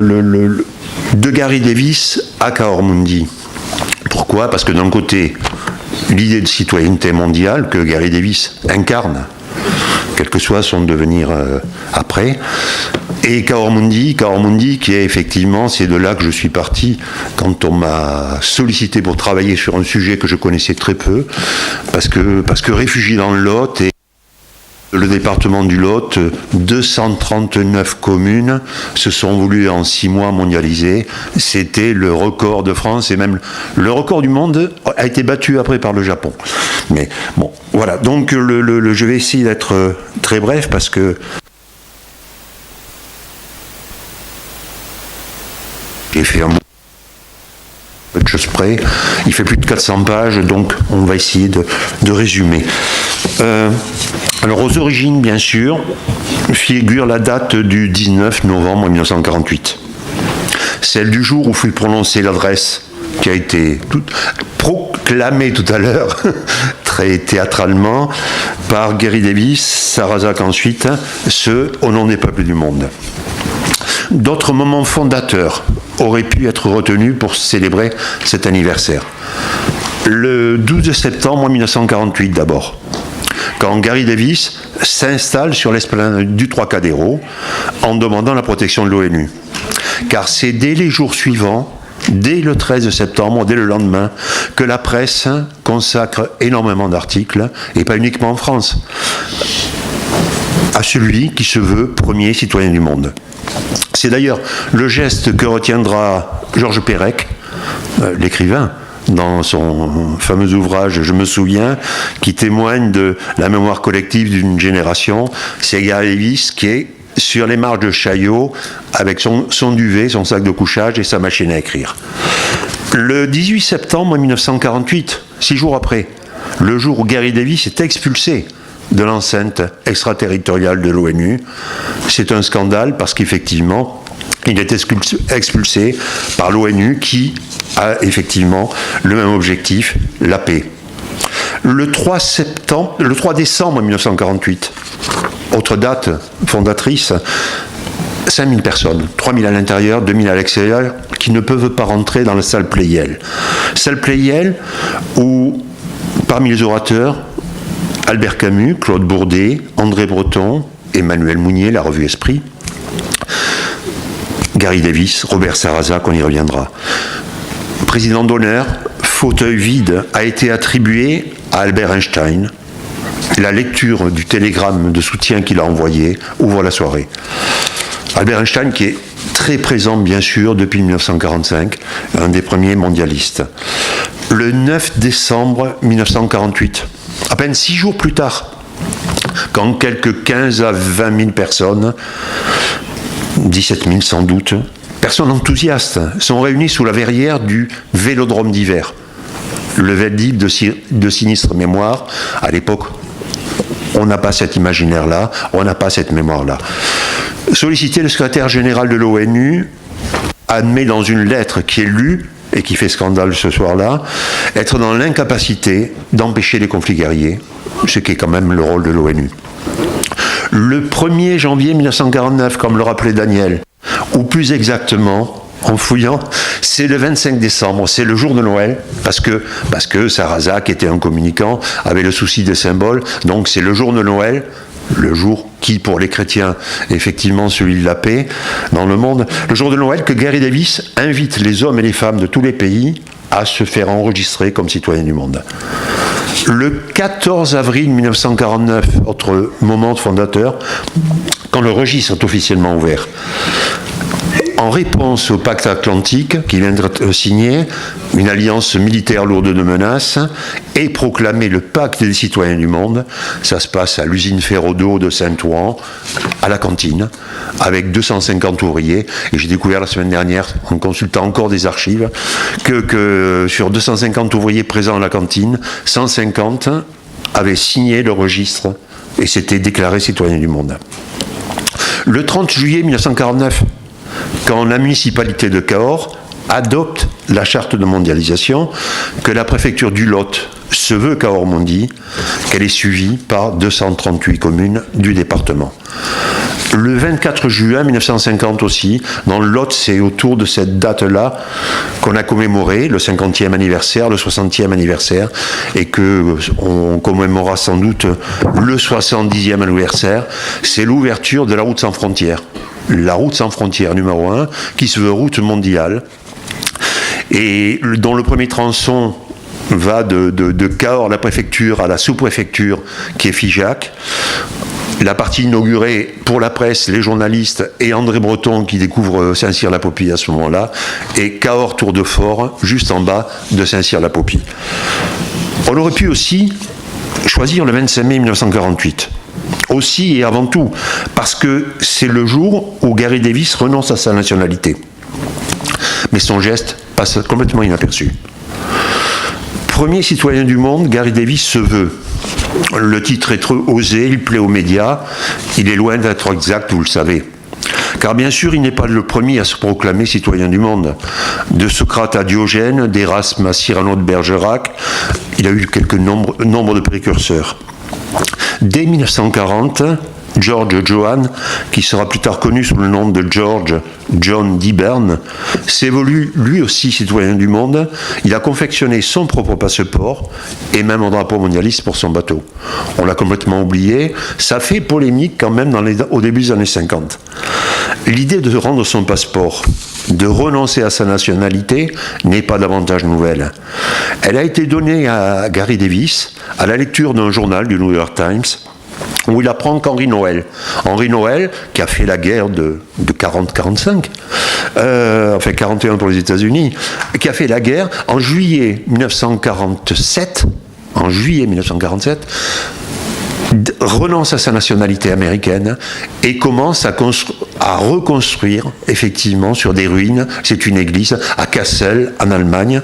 de Gary Davis à Cahors Mundi. Pourquoi ? Parce que d'un côté, l'idée de citoyenneté mondiale que Gary Davis incarne, quel que soit son devenir après, et Cahors Mundi qui est effectivement, c'est de là que je suis parti quand on m'a sollicité pour travailler sur un sujet que je connaissais très peu, parce que réfugié dans le Lot, et le département du Lot, 239 communes se sont voulues en 6 mois mondialiser. C'était le record de France et même le record du monde a été battu après par le Japon. Mais bon, voilà. Donc je vais essayer d'être très bref parce que j'ai fait un peu de choses près. Il fait plus de 400 pages, donc on va essayer de résumer. Alors aux origines, bien sûr, figure la date du 19 novembre 1948. Celle du jour où fut prononcée l'adresse qui a été proclamée tout à l'heure, très théâtralement, par Gary Davis, Sarrazak ensuite, au nom des peuples du monde. D'autres moments fondateurs auraient pu être retenus pour célébrer cet anniversaire. Le 12 septembre 1948 d'abord, quand Gary Davis s'installe sur l'esplanade du Trocadéro en demandant la protection de l'ONU. Car c'est dès les jours suivants, dès le 13 septembre, dès le lendemain, que la presse consacre énormément d'articles, et pas uniquement en France, à celui qui se veut premier citoyen du monde. C'est d'ailleurs le geste que retiendra Georges Perec, l'écrivain, dans son fameux ouvrage « Je me souviens », qui témoigne de la mémoire collective d'une génération. C'est Gary Davis qui est sur les marges de Chaillot avec son duvet, son sac de couchage et sa machine à écrire. Le 18 septembre 1948, 6 jours après, le jour où Gary Davis est expulsé de l'enceinte extraterritoriale de l'ONU, c'est un scandale parce qu'effectivement, il est expulsé par l'ONU qui a effectivement le même objectif, la paix. Le 3 décembre 1948, autre date fondatrice, 5000 personnes, 3000 à l'intérieur, 2000 à l'extérieur, qui ne peuvent pas rentrer dans la salle Pleyel. Salle Pleyel où, parmi les orateurs, Albert Camus, Claude Bourdet, André Breton, Emmanuel Mounier, la revue Esprit, Gary Davis, Robert Sarrazak, on y reviendra. Président d'honneur, fauteuil vide, a été attribué à Albert Einstein. La lecture du télégramme de soutien qu'il a envoyé ouvre la soirée. Albert Einstein qui est très présent bien sûr depuis 1945, un des premiers mondialistes. Le 9 décembre 1948, à peine 6 jours plus tard, quand quelques 15 à 20 000 personnes, 17 000 sans doute, personnes enthousiastes, sont réunies sous la verrière du Vélodrome d'hiver, le Veldiv de sinistre mémoire. À l'époque, on n'a pas cet imaginaire-là, on n'a pas cette mémoire-là. Sollicité, le secrétaire général de l'ONU admet dans une lettre qui est lue et qui fait scandale ce soir-là, être dans l'incapacité d'empêcher les conflits guerriers, ce qui est quand même le rôle de l'ONU. Le 1er janvier 1949, comme le rappelait Daniel, ou plus exactement, en fouillant, c'est le 25 décembre, c'est le jour de Noël, parce que Sarrazak était un communicant, avait le souci des symboles, donc c'est le jour de Noël, le jour qui, pour les chrétiens, est effectivement celui de la paix dans le monde, le jour de Noël que Gary Davis invite les hommes et les femmes de tous les pays à se faire enregistrer comme citoyens du monde. Le 14 avril 1949, autre moment fondateur, quand le registre est officiellement ouvert, en réponse au pacte atlantique qui vient d'être signé, une alliance militaire lourde de menaces, et proclamé le pacte des citoyens du monde. Ça se passe à l'usine Ferro-d'eau de Saint-Ouen, à la cantine, avec 250 ouvriers. Et j'ai découvert la semaine dernière, en consultant encore des archives, que sur 250 ouvriers présents à la cantine, 150 avaient signé le registre et s'étaient déclarés citoyens du monde. Le 30 juillet 1949, quand la municipalité de Cahors adopte la charte de mondialisation, que la préfecture du Lot se veut Cahors Mundi, qu'elle est suivie par 238 communes du département. Le 24 juin 1950 aussi, dans le Lot, c'est autour de cette date-là qu'on a commémoré le 50e anniversaire, le 60e anniversaire, et qu'on commémorera sans doute le 70e anniversaire. C'est l'ouverture de la route sans frontières. La route sans frontières numéro 1, qui se veut route mondiale, et dont le premier tronçon va de Cahors, la préfecture, à la sous-préfecture, qui est Figeac. La partie inaugurée pour la presse, les journalistes et André Breton qui découvre Saint-Cyr-la-Popie à ce moment-là, et Cahors Tour de Fort, juste en bas de Saint-Cyr-la-Popie. On aurait pu aussi choisir le 25 mai 1948. Aussi et avant tout, parce que c'est le jour où Gary Davis renonce à sa nationalité. Mais son geste passe complètement inaperçu. Premier citoyen du monde, Gary Davis se veut. Le titre est trop osé, il plaît aux médias, il est loin d'être exact, vous le savez. Car bien sûr, il n'est pas le premier à se proclamer citoyen du monde. De Socrate à Diogène, d'Erasme à Cyrano de Bergerac, il a eu nombre de précurseurs. Dès 1940, George Johan, qui sera plus tard connu sous le nom de George John Dibern, s'évolue lui aussi citoyen du monde. Il a confectionné son propre passeport et même un drapeau mondialiste pour son bateau. On l'a complètement oublié. Ça fait polémique quand même au début des années 50. L'idée de rendre son passeport, de renoncer à sa nationalité, n'est pas davantage nouvelle. Elle a été donnée à Gary Davis à la lecture d'un journal du New York Times, où il apprend qu'Henri Noël, qui a fait la guerre de 40-45, enfin 41 pour les États-Unis, qui a fait la guerre en juillet 1947, renonce à sa nationalité américaine et commence à reconstruire effectivement sur des ruines. C'est une église à Kassel, en Allemagne.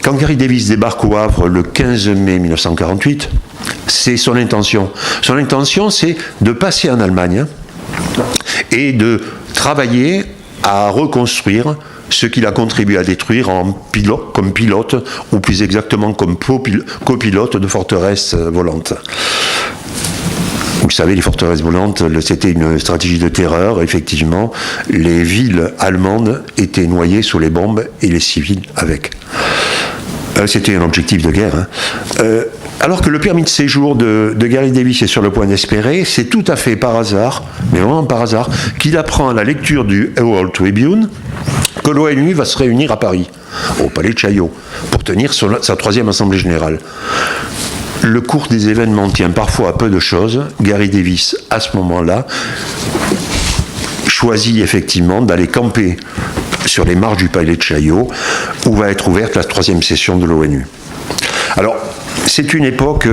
Quand Gary Davis débarque au Havre le 15 mai 1948, c'est son intention. Son intention, c'est de passer en Allemagne et de travailler à reconstruire ce qu'il a contribué à détruire comme pilote, ou plus exactement comme copilote de forteresses volantes. Vous savez, les forteresses volantes, c'était une stratégie de terreur. Effectivement, les villes allemandes étaient noyées sous les bombes et les civils avec. C'était un objectif de guerre. Alors que le permis de séjour de Gary Davis est sur le point d'espérer, c'est tout à fait par hasard, mais vraiment par hasard, qu'il apprend à la lecture du Herald Tribune que l'ONU va se réunir à Paris, au Palais de Chaillot, pour tenir sa 3e Assemblée Générale. Le cours des événements tient parfois à peu de choses. Gary Davis, à ce moment-là, choisit effectivement d'aller camper sur les marches du Palais de Chaillot, où va être ouverte la 3e session de l'ONU. Alors, c'est une époque,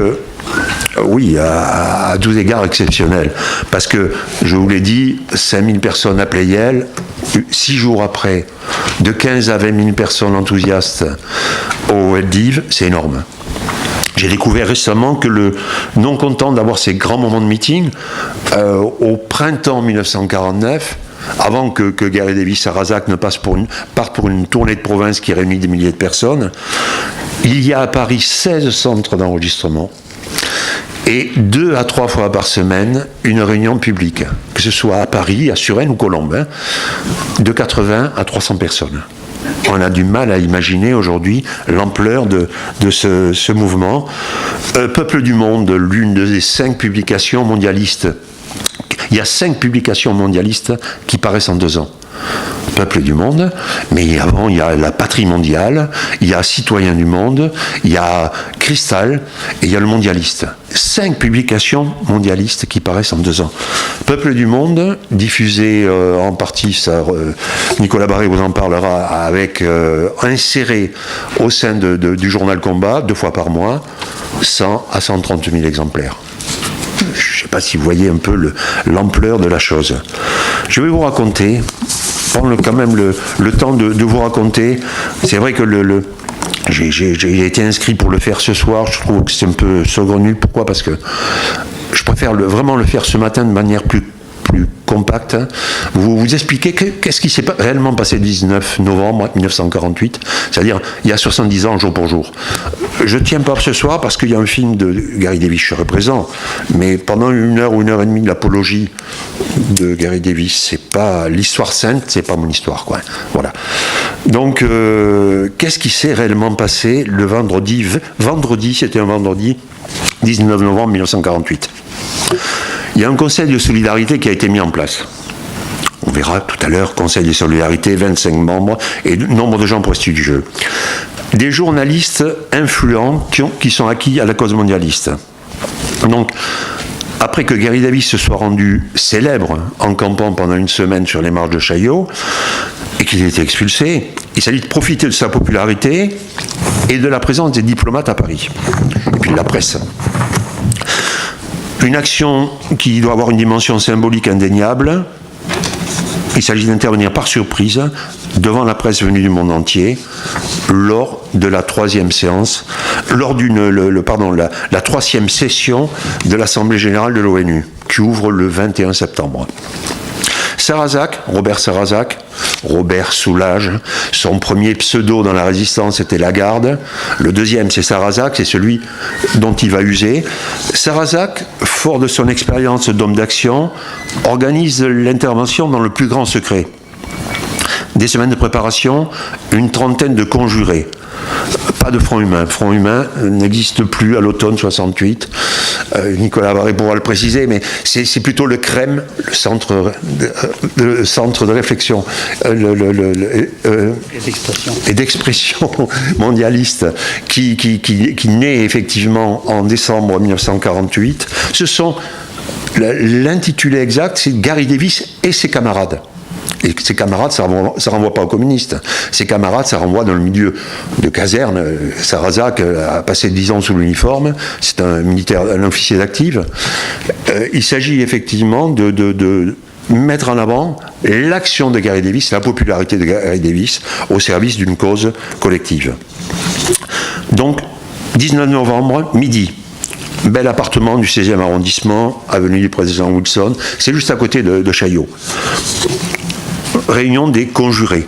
oui, à 12 égards exceptionnelle, parce que, je vous l'ai dit, 5000 personnes à Pleyel, 6 jours après, de 15 à 20 000 personnes enthousiastes au Veldiv, c'est énorme. J'ai découvert récemment que non content d'avoir ces grands moments de meeting, au printemps 1949, avant que Gary Davis à Razac ne parte pour une tournée de province qui réunit des milliers de personnes, il y a à Paris 16 centres d'enregistrement et 2 à 3 fois par semaine une réunion publique, que ce soit à Paris, à Suresnes ou Colombes, de 80 à 300 personnes. On a du mal à imaginer aujourd'hui l'ampleur de ce mouvement. Peuple du Monde, l'une des 5 publications mondialistes. Il y a 5 publications mondialistes qui paraissent en 2 ans. Peuple du Monde, mais avant il y a la Patrie mondiale, il y a Citoyen du Monde, il y a Cristal et il y a le Mondialiste. 5 publications mondialistes qui paraissent en 2 ans. Peuple du Monde, diffusé en partie, Nicolas Barré vous en parlera, avec inséré au sein du journal Combat, 2 fois par mois, 100 à 130 000 exemplaires. Je ne sais pas si vous voyez un peu l'ampleur de la chose. Je vais vous raconter, prendre quand même le temps de vous raconter. C'est vrai que j'ai été inscrit pour le faire ce soir. Je trouve que c'est un peu saugrenu. Pourquoi ? Parce que je préfère vraiment le faire ce matin de manière plus plus compacte. Vous vous expliquez qu'est-ce qui s'est réellement passé le 19 novembre 1948, c'est-à-dire il y a 70 ans, jour pour jour. Je ne tiens pas ce soir parce qu'il y a un film de Gary Davis, je serai présent, mais pendant 1 heure ou 1 heure et demie de l'apologie de Gary Davis, c'est pas l'histoire sainte, c'est pas mon histoire, quoi. Voilà. Donc, qu'est-ce qui s'est réellement passé le vendredi, c'était un vendredi 19 novembre 1948. Il y a un conseil de solidarité qui a été mis en place. On verra tout à l'heure, conseil de solidarité, 25 membres et nombre de gens prestigieux. Des journalistes influents qui sont acquis à la cause mondialiste. Donc, après que Gary Davis se soit rendu célèbre en campant pendant 1 semaine sur les marches de Chaillot et qu'il ait été expulsé, il s'agit de profiter de sa popularité et de la présence des diplomates à Paris. Et puis de la presse. Une action qui doit avoir une dimension symbolique indéniable. Il s'agit d'intervenir par surprise devant la presse venue du monde entier lors de la 3e séance, lors la 3e session de l'Assemblée générale de l'ONU, qui ouvre le 21 septembre. Sarrazac, Robert Soulage, son premier pseudo dans la résistance était Lagarde, le deuxième c'est Sarrazac, c'est celui dont il va user. Sarrazac, fort de son expérience d'homme d'action, organise l'intervention dans le plus grand secret. Des semaines de préparation, une trentaine de conjurés. Pas de front humain. Front humain n'existe plus à l'automne 68. Nicolas Barré pourra le préciser, mais c'est plutôt le CREM, le centre de réflexion et d'expression mondialiste, qui naît effectivement en décembre 1948. Ce sont l'intitulé exact, c'est Gary Davis et ses camarades. Et ses camarades, ça renvoie pas aux communistes. Ses camarades, ça renvoie dans le milieu de caserne. Sarrazac a passé 10 ans sous l'uniforme. C'est un militaire, un officier d'active. Il s'agit effectivement de mettre en avant l'action de Gary Davis, la popularité de Gary Davis au service d'une cause collective. Donc, 19 novembre, midi. Bel appartement du 16e arrondissement, avenue du Président Wilson. C'est juste à côté de Chaillot. Réunion des conjurés.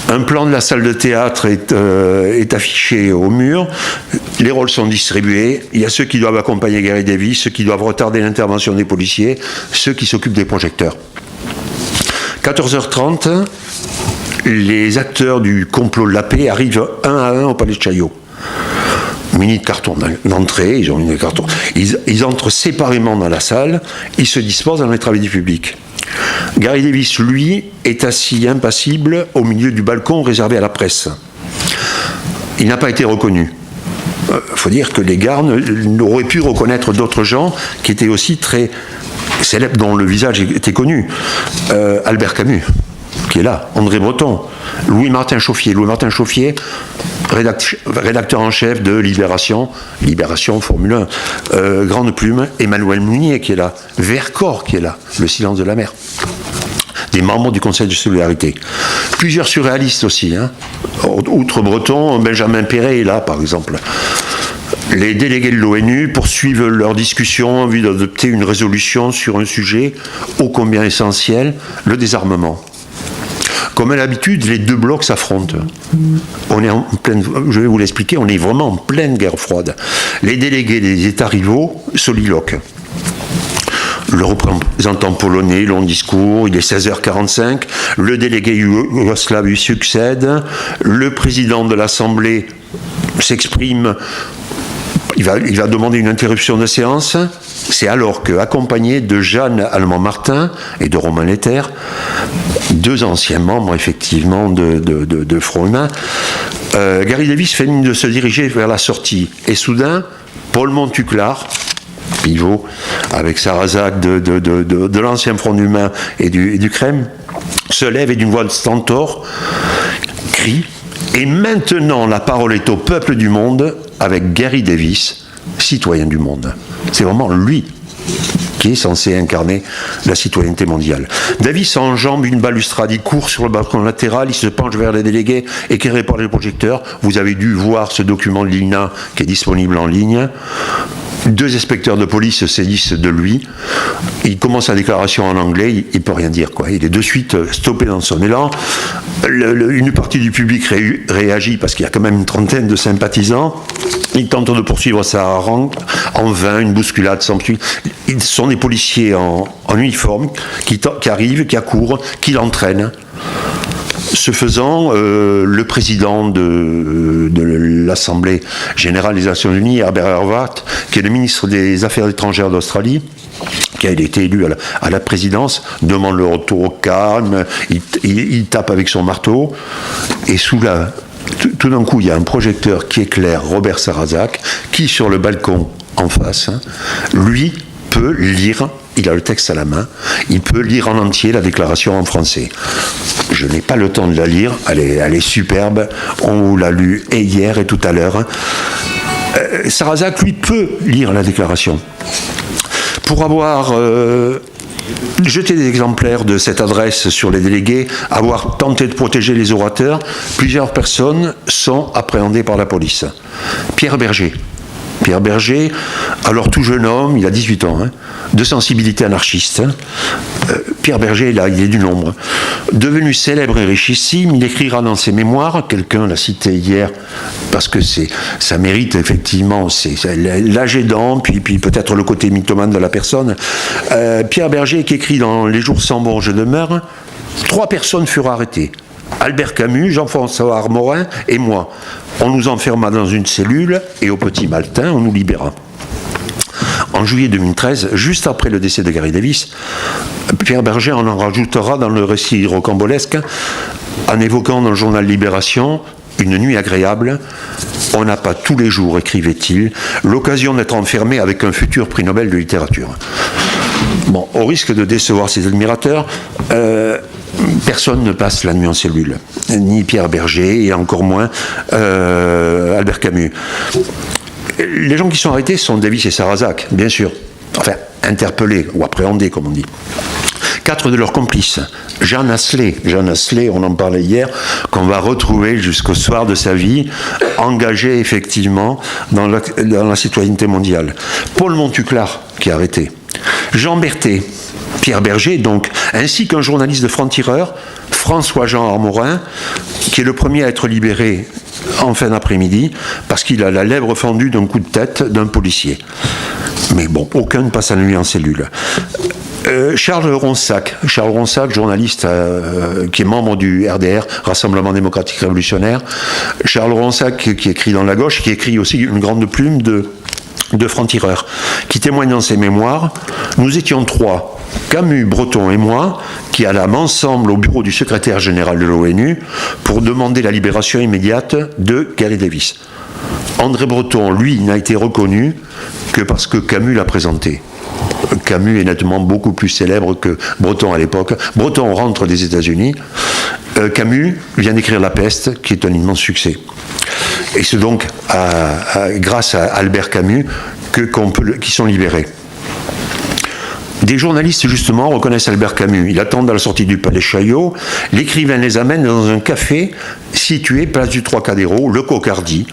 Un plan de la salle de théâtre est affiché au mur. Les rôles sont distribués. Il y a ceux qui doivent accompagner Gary Davis, ceux qui doivent retarder l'intervention des policiers, ceux qui s'occupent des projecteurs. 14h30, les acteurs du complot de la paix arrivent un à un au palais de Chaillot. Mini de carton d'entrée, ils ont mis des cartons. Ils entrent séparément dans la salle, ils se disposent dans les travaux du public. Gary Davis, lui, est assis impassible au milieu du balcon réservé à la presse. Il n'a pas été reconnu. Il faut dire que les gardes auraient pu reconnaître d'autres gens qui étaient aussi très célèbres, dont le visage était connu. Albert Camus, qui est là, André Breton, Louis-Martin Chauffier, rédacteur en chef de Libération, Formule 1, Grande Plume, Emmanuel Mounier qui est là, Vercors qui est là, Le silence de la mer. Des membres du Conseil de solidarité. Plusieurs surréalistes aussi, outre Breton, Benjamin Perret est là par exemple. Les délégués de l'ONU poursuivent leur discussion en vue d'adopter une résolution sur un sujet ô combien essentiel, le désarmement. Comme à l'habitude, les deux blocs s'affrontent. On est en pleine, je vais vous l'expliquer, on est vraiment en pleine guerre froide. Les délégués des États rivaux soliloquent. Le représentant polonais, long discours, il est 16h45, le délégué yougoslave lui succède, le président de l'Assemblée s'exprime, il va demander une interruption de séance. C'est alors que, accompagné de Jeanne Allemand-Martin et de Romain Letter, deux anciens membres effectivement de Front Humain, Gary Davis fait mine de se diriger vers la sortie. Et soudain, Paul Montuclar, pivot, avec Sarrazac de l'ancien Front Humain et du Crème, se lève et d'une voix de stentor crie « Et maintenant la parole est au peuple du monde avec Gary Davis, citoyen du monde ». C'est vraiment lui qui est censé incarner la citoyenneté mondiale. Davis enjambe une balustrade, il court sur le balcon latéral, il se penche vers les délégués, éclairé par les projecteurs. Vous avez dû voir ce document de l'INA qui est disponible en ligne. 2 inspecteurs de police se saisissent de lui. Il commence sa déclaration en anglais, il ne peut rien dire, quoi. Il est de suite stoppé dans son élan. Une partie du public réagit parce qu'il y a quand même une trentaine de sympathisants. Ils tentent de poursuivre sa harangue. En vain, une bousculade s'ensuit. Ce sont des policiers en uniforme qui arrivent, qui accourent, qui l'entraînent. Ce faisant, le président de l'Assemblée générale des Nations Unies, Herbert Horvath, qui est le ministre des Affaires étrangères d'Australie, qui a été élu à la présidence, demande le retour au calme, il tape avec son marteau, et tout d'un coup, il y a un projecteur qui éclaire Robert Sarrazac, qui, sur le balcon en face, lui peut lire, il a le texte à la main, il peut lire en entier la déclaration en français. Je n'ai pas le temps de la lire, elle est superbe, on vous l'a lu et hier et tout à l'heure. Sarrazac, lui, peut lire la déclaration. Pour avoir jeté des exemplaires de cette adresse sur les délégués, avoir tenté de protéger les orateurs, plusieurs personnes sont appréhendées par la police. Pierre Berger, alors tout jeune homme, il a 18 ans, de sensibilité anarchiste. Pierre Berger, là, il est du nombre. Devenu célèbre et richissime, il écrira dans ses mémoires, quelqu'un l'a cité hier, parce que ça mérite effectivement, c'est l'âge aidant, puis peut-être le côté mythomane de la personne. Pierre Berger qui écrit dans Les jours sans bon, je demeure, 3 personnes furent arrêtées. Albert Camus, Jean-François Armorin et moi. On nous enferma dans une cellule et au petit matin, on nous libéra. En juillet 2013, juste après le décès de Gary Davis, Pierre Berger en rajoutera dans le récit rocambolesque, en évoquant dans le journal Libération une nuit agréable. On n'a pas tous les jours, écrivait-il, l'occasion d'être enfermé avec un futur prix Nobel de littérature. Bon, au risque de décevoir ses admirateurs, personne ne passe la nuit en cellule, ni Pierre Berger et encore moins Albert Camus. Les gens qui sont arrêtés sont Davis et Sarrazac, bien sûr, enfin interpellés ou appréhendés comme on dit. 4 de leurs complices, Jean Asselet, on en parlait hier, qu'on va retrouver jusqu'au soir de sa vie, engagé effectivement dans la citoyenneté mondiale. Paul Montuclar, qui est arrêté. Jean Berthet, Pierre Berger donc, ainsi qu'un journaliste de franc-tireur, François-Jean Armorin, qui est le premier à être libéré en fin d'après-midi, parce qu'il a la lèvre fendue d'un coup de tête d'un policier. Mais bon, aucun ne passe la nuit en cellule. Charles Ronsac, journaliste qui est membre du RDR, Rassemblement démocratique révolutionnaire. Charles Ronsac, qui écrit dans La Gauche, qui écrit aussi une grande plume de franc-tireur, qui témoigne dans ses mémoires. Nous étions 3, Camus, Breton et moi, qui allâmes ensemble au bureau du secrétaire général de l'ONU pour demander la libération immédiate de Gary Davis. André Breton, lui, n'a été reconnu que parce que Camus l'a présenté. Camus est nettement beaucoup plus célèbre que Breton à l'époque. Breton rentre des États-Unis. Camus vient d'écrire La Peste, qui est un immense succès. Et c'est donc grâce à Albert Camus qui sont libérés. Des journalistes, justement, reconnaissent Albert Camus. Ils attendent à la sortie du Palais Chaillot. L'écrivain les amène dans un café situé place du Trocadéro, le Cocardi,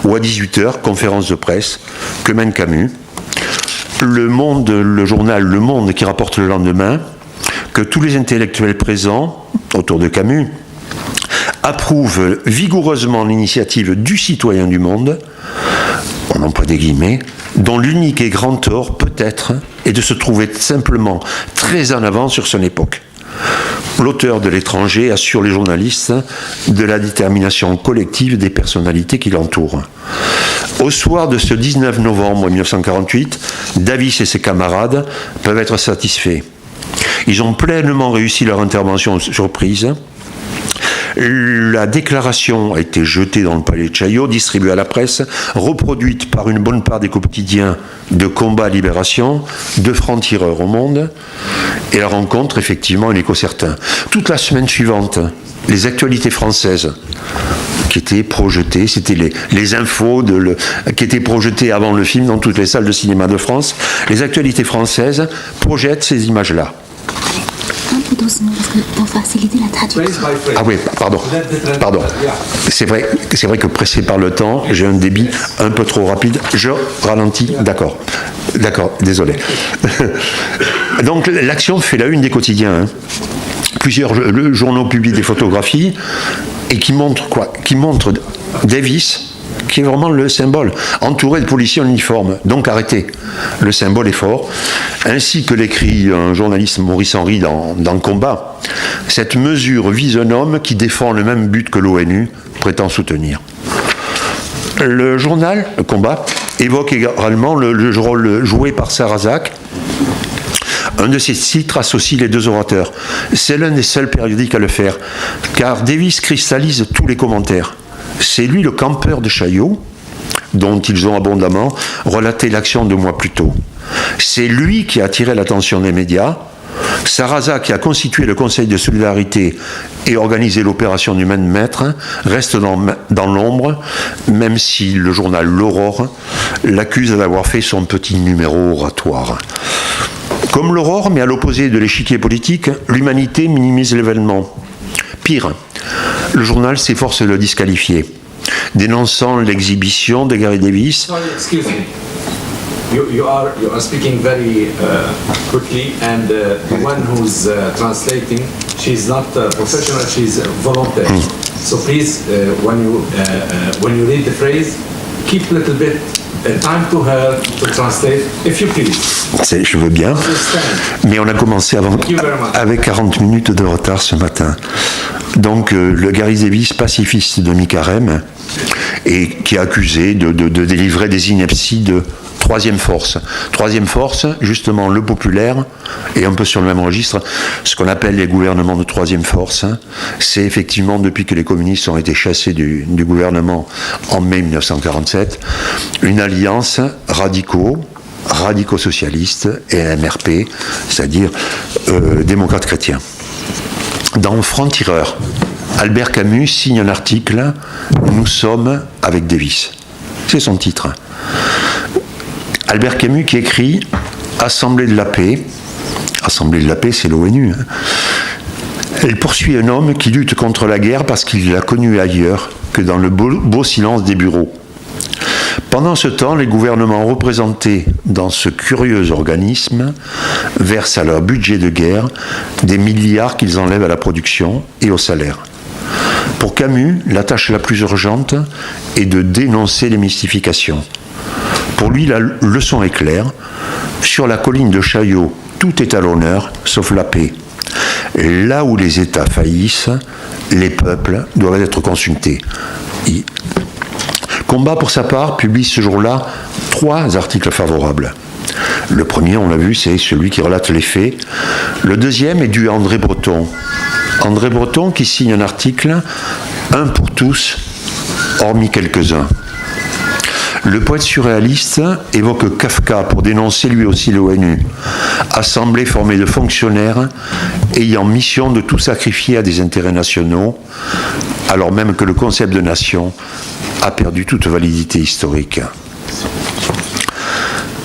où à 18h, conférence de presse, que mène Camus. Le journal Le Monde, qui rapporte le lendemain que tous les intellectuels présents autour de Camus approuvent vigoureusement l'initiative du citoyen du monde, on emploie des guillemets, dont l'unique et grand tort, peut-être, est de se trouver simplement très en avance sur son époque. L'auteur de L'étranger assure les journalistes de la détermination collective des personnalités qui l'entourent. Au soir de ce 19 novembre 1948, Davis et ses camarades peuvent être satisfaits. Ils ont pleinement réussi leur intervention surprise. La déclaration a été jetée dans le palais de Chaillot, distribuée à la presse, reproduite par une bonne part des quotidiens de combat à libération, de francs-tireurs au monde, et la rencontre, effectivement, un écho certain. Toute la semaine suivante, les actualités françaises qui étaient projetées, c'était les infos qui étaient projetées avant le film dans toutes les salles de cinéma de France, les actualités françaises projettent ces images-là. Un peu doucement, parce que pour faciliter la traduction. Ah oui, pardon. C'est vrai que pressé par le temps, j'ai un débit un peu trop rapide. Je ralentis. D'accord, désolé. Donc l'action fait la une des quotidiens. Plusieurs journaux publient des photographies et qui montrent quoi? Qui montrent Davis, qui est vraiment le symbole, entouré de policiers en uniforme, donc arrêté. Le symbole est fort, ainsi que l'écrit un journaliste Maurice Henry dans Combat. Cette mesure vise un homme qui défend le même but que l'ONU prétend soutenir. Le journal, le Combat, évoque également le rôle joué par Sarrazac. Un de ses titres associe les deux orateurs. C'est l'un des seuls périodiques à le faire, car Davis cristallise tous les commentaires. C'est lui le campeur de Chaillot, dont ils ont abondamment relaté l'action 2 mois plus tôt. C'est lui qui a attiré l'attention des médias. Sarrazac, qui a constitué le Conseil de solidarité et organisé l'opération du main de maître, reste dans l'ombre, même si le journal L'Aurore l'accuse d'avoir fait son petit numéro oratoire. Comme l'Aurore, mais à l'opposé de l'échiquier politique, l'Humanité minimise l'événement. Pire, le journal s'efforce de le disqualifier, dénonçant l'exhibition de Gary Davis. Sorry, excuse me. You are speaking very quickly, and the one who's translating, she's not professional, she's volunteer. So please, when you read the phrase, keep a little bit time to her to translate, if you please. Je veux bien, mais on a commencé avec 40 minutes de retard ce matin. Donc le Gary Davis, pacifiste de Mi-Carême, et qui est accusé de délivrer des inepties de troisième force. Troisième force, justement le populaire, et un peu sur le même registre, ce qu'on appelle les gouvernements de troisième force, c'est effectivement depuis que les communistes ont été chassés du gouvernement en mai 1947, une alliance radicaux-socialistes et MRP, c'est-à-dire démocrates chrétiens. Dans Franc-Tireur, Albert Camus signe un article « Nous sommes avec Davis ». C'est son titre. Albert Camus qui écrit « Assemblée de la paix ». Assemblée de la paix, c'est l'ONU. Elle poursuit un homme qui lutte contre la guerre parce qu'il l'a connu ailleurs que dans le beau silence des bureaux. Pendant ce temps, les gouvernements représentés dans ce curieux organisme versent à leur budget de guerre des milliards qu'ils enlèvent à la production et au salaire. Pour Camus, la tâche la plus urgente est de dénoncer les mystifications. Pour lui, la leçon est claire. Sur la colline de Chaillot, tout est à l'honneur, sauf la paix. Là où les États faillissent, les peuples doivent être consultés. Combat, pour sa part, publie ce jour-là 3 articles favorables. Le premier, on l'a vu, c'est celui qui relate les faits. Le deuxième est dû à André Breton. André Breton qui signe un article « Un pour tous, hormis quelques-uns ». Le poète surréaliste évoque Kafka pour dénoncer lui aussi l'ONU, assemblée formée de fonctionnaires ayant mission de tout sacrifier à des intérêts nationaux, alors même que le concept de nation a perdu toute validité historique.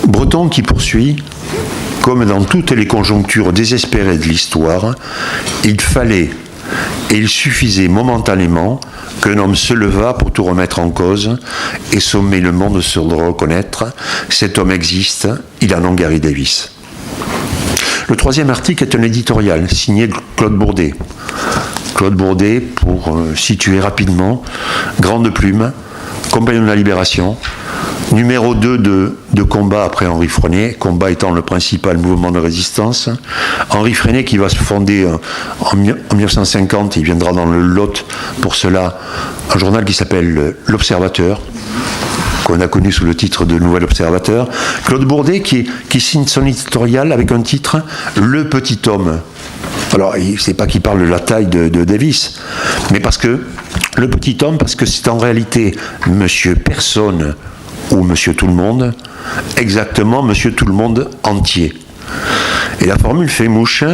Breton qui poursuit, comme dans toutes les conjonctures désespérées de l'histoire, il fallait et il suffisait momentanément qu'un homme se levât pour tout remettre en cause et sommer le monde sur le reconnaître. Cet homme existe, il a nom Gary Davis. Le troisième article est un éditorial signé Claude Bourdet. Claude Bourdet, pour situer rapidement, grande plume, compagnon de la Libération, numéro 2 de Combat après Henri Freinet, Combat étant le principal mouvement de résistance. Henri Freinet qui va se fonder en 1950, il viendra dans le Lot pour cela, un journal qui s'appelle L'Observateur, qu'on a connu sous le titre de Nouvel Observateur. Claude Bourdet qui signe son éditorial avec un titre « Le petit homme ». Alors, c'est pas qu'il parle de la taille de Davis, mais parce que le petit homme, parce que c'est en réalité Monsieur Personne ou Monsieur Tout le Monde, exactement Monsieur Tout le Monde entier. Et la formule fait mouche,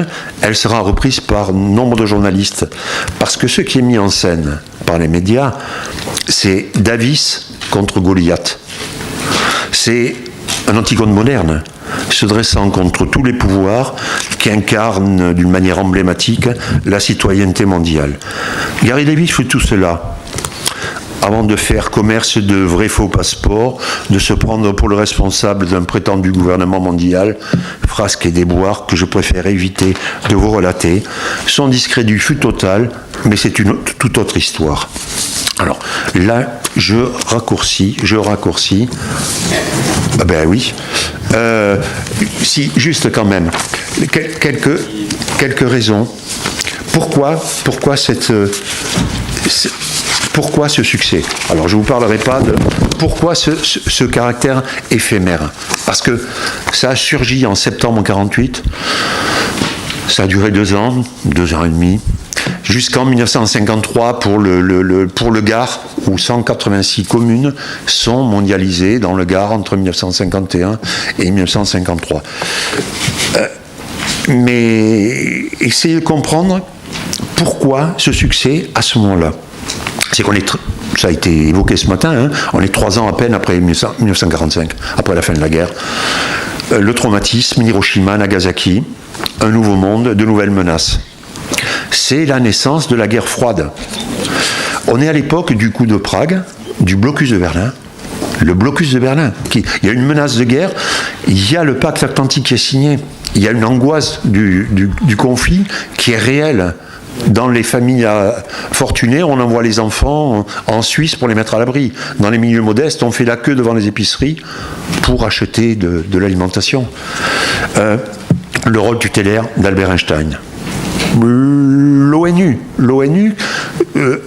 elle sera reprise par nombre de journalistes, parce que ce qui est mis en scène par les médias, c'est Davis contre Goliath. C'est un Antigone moderne. se dressant contre tous les pouvoirs qui incarnent d'une manière emblématique la citoyenneté mondiale. Gary Levy fait tout cela avant de faire commerce de vrais faux passeports, de se prendre pour le responsable d'un prétendu gouvernement mondial, frasques et déboires que je préfère éviter de vous relater. Son discrédit fut total, mais c'est une toute autre histoire. Alors là, je raccourcis. Ah ben oui. Si, juste quand même, quelques raisons. Pourquoi ce succès? Alors je ne vous parlerai pas de pourquoi ce caractère éphémère. Parce que ça a surgi en septembre 1948, ça a duré 2 ans et demi, jusqu'en 1953 pour le Gard, où 186 communes sont mondialisées dans le Gard entre 1951 et 1953. Mais essayez de comprendre pourquoi ce succès à ce moment-là. C'est qu'on est, ça a été évoqué ce matin, hein, on est 3 ans à peine après 1945, après la fin de la guerre. Le traumatisme, Hiroshima, Nagasaki, un nouveau monde, de nouvelles menaces. C'est la naissance de la guerre froide. On est à l'époque du coup de Prague, du blocus de Berlin. Le blocus de Berlin. Il y a une menace de guerre, il y a le pacte atlantique qui est signé, il y a une angoisse du conflit qui est réelle. Dans les familles fortunées, on envoie les enfants en Suisse pour les mettre à l'abri. Dans les milieux modestes, on fait la queue devant les épiceries pour acheter de l'alimentation. Le rôle tutélaire d'Albert Einstein. L'ONU,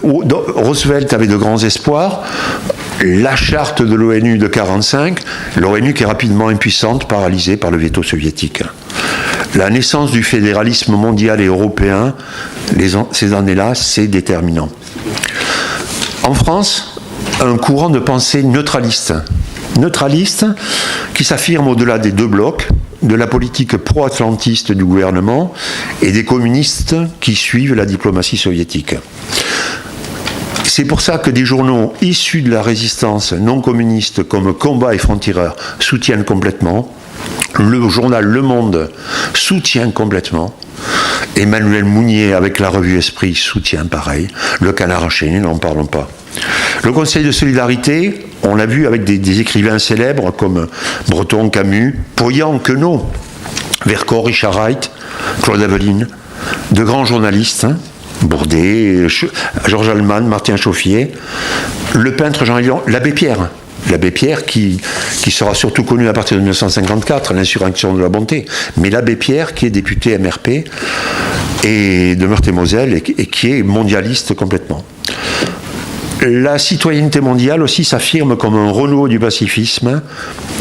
Roosevelt avait de grands espoirs. La charte de l'ONU de 1945, l'ONU qui est rapidement impuissante, paralysée par le veto soviétique. La naissance du fédéralisme mondial et européen, ces années-là, c'est déterminant. En France, un courant de pensée neutraliste qui s'affirme au-delà des 2 blocs, de la politique pro-atlantiste du gouvernement et des communistes qui suivent la diplomatie soviétique. C'est pour ça que des journaux issus de la résistance non communiste comme Combat et Franc-Tireur soutiennent complètement. Le journal Le Monde soutient complètement. Emmanuel Mounier avec la revue Esprit soutient pareil. Le Canard enchaîné, n'en parlons pas. Le Conseil de solidarité, on l'a vu avec des écrivains célèbres comme Breton, Camus, Poyan, Queneau, Vercors, Richard Wright, Claude Aveline, de grands journalistes, hein, Bourdet, Georges Alleman, Martin Chauffier, le peintre Jean Hillon, l'abbé Pierre qui sera surtout connu à partir de 1954, l'insurrection de la bonté, mais l'abbé Pierre qui est député MRP et de Meurthe-et-Moselle et qui est mondialiste complètement. La citoyenneté mondiale aussi s'affirme comme un renouveau du pacifisme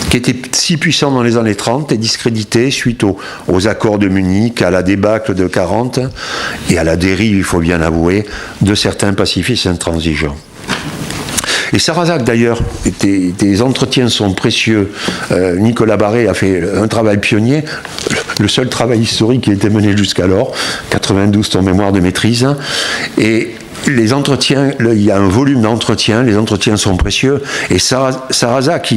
qui était si puissant dans les années 30 et discrédité suite aux accords de Munich, à la débâcle de 40 et à la dérive, il faut bien l'avouer, de certains pacifistes intransigeants. Et Sarrazac, d'ailleurs, des entretiens sont précieux. Nicolas Barré a fait un travail pionnier, le seul travail historique qui a été mené jusqu'alors, 92 son mémoire de maîtrise. Et les entretiens, il y a un volume d'entretiens, les entretiens sont précieux. Et Sarrazac,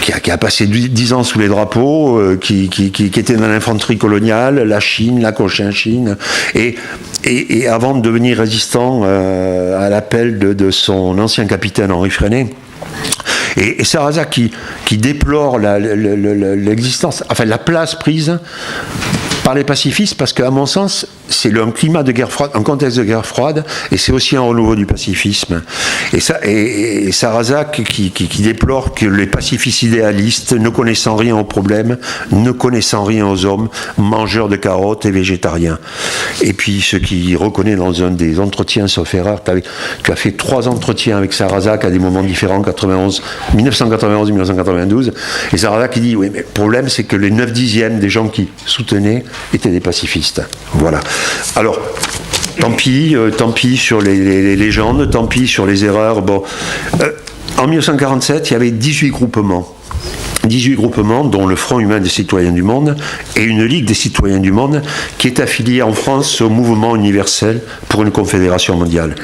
qui a passé 10 ans sous les drapeaux, qui était dans l'infanterie coloniale, la Chine, la Cochinchine, et avant de devenir résistant à l'appel de son ancien capitaine Henri Freinet. Et Sarrazac qui déplore l'existence, enfin la place prise par les pacifistes, parce qu'à mon sens, c'est un climat de guerre froide, un contexte de guerre froide, et c'est aussi un renouveau du pacifisme. Et Sarrazac qui déplore que les pacifistes idéalistes, ne connaissant rien aux problèmes, ne connaissant rien aux hommes, mangeurs de carottes et végétariens. Et puis ce qui reconnaît dans un des entretiens, sauf erreur, tu as fait 3 entretiens avec Sarrazac à des moments différents, 1991 et 1992, et Sarrazac qui dit, oui, mais le problème c'est que les 9/10 des gens qui soutenaient étaient des pacifistes. Voilà. Alors, tant pis sur les légendes, tant pis sur les erreurs. Bon, en 1947, il y avait 18 groupements. 18 groupements, dont le Front humain des citoyens du monde et une Ligue des citoyens du monde qui est affiliée en France au mouvement universel pour une confédération mondiale.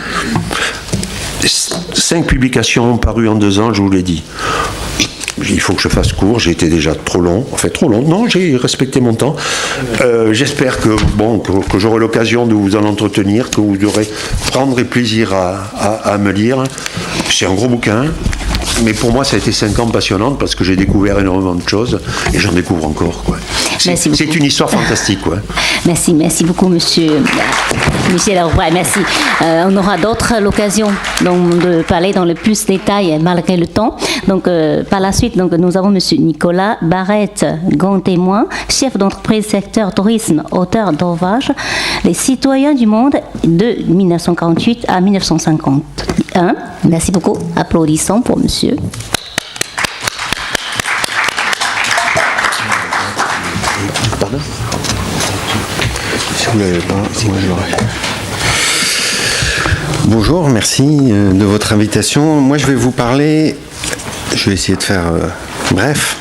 5 publications parues en 2 ans, je vous l'ai dit. il faut que je fasse court, j'ai été déjà trop long, non, j'ai respecté mon temps. J'espère que j'aurai l'occasion de vous en entretenir, que vous prendrez plaisir à me lire. C'est un gros bouquin, mais pour moi ça a été 5 ans passionnantes parce que j'ai découvert énormément de choses et j'en découvre encore, quoi. C'est une histoire fantastique, quoi. Merci beaucoup, monsieur Leroy, merci. On aura d'autres l'occasion de parler dans le plus détail malgré le temps. Donc, par la suite, nous avons monsieur Nicolas Barrette, grand témoin, chef d'entreprise secteur tourisme, auteur d'Ouvrage, Les citoyens du monde de 1948 à 1951. Merci beaucoup. Applaudissons pour monsieur. Pardon ? Si vous l'avez pas, moi je l'aurai. Bonjour, merci de votre invitation. Moi je vais vous parler, je vais essayer de faire bref,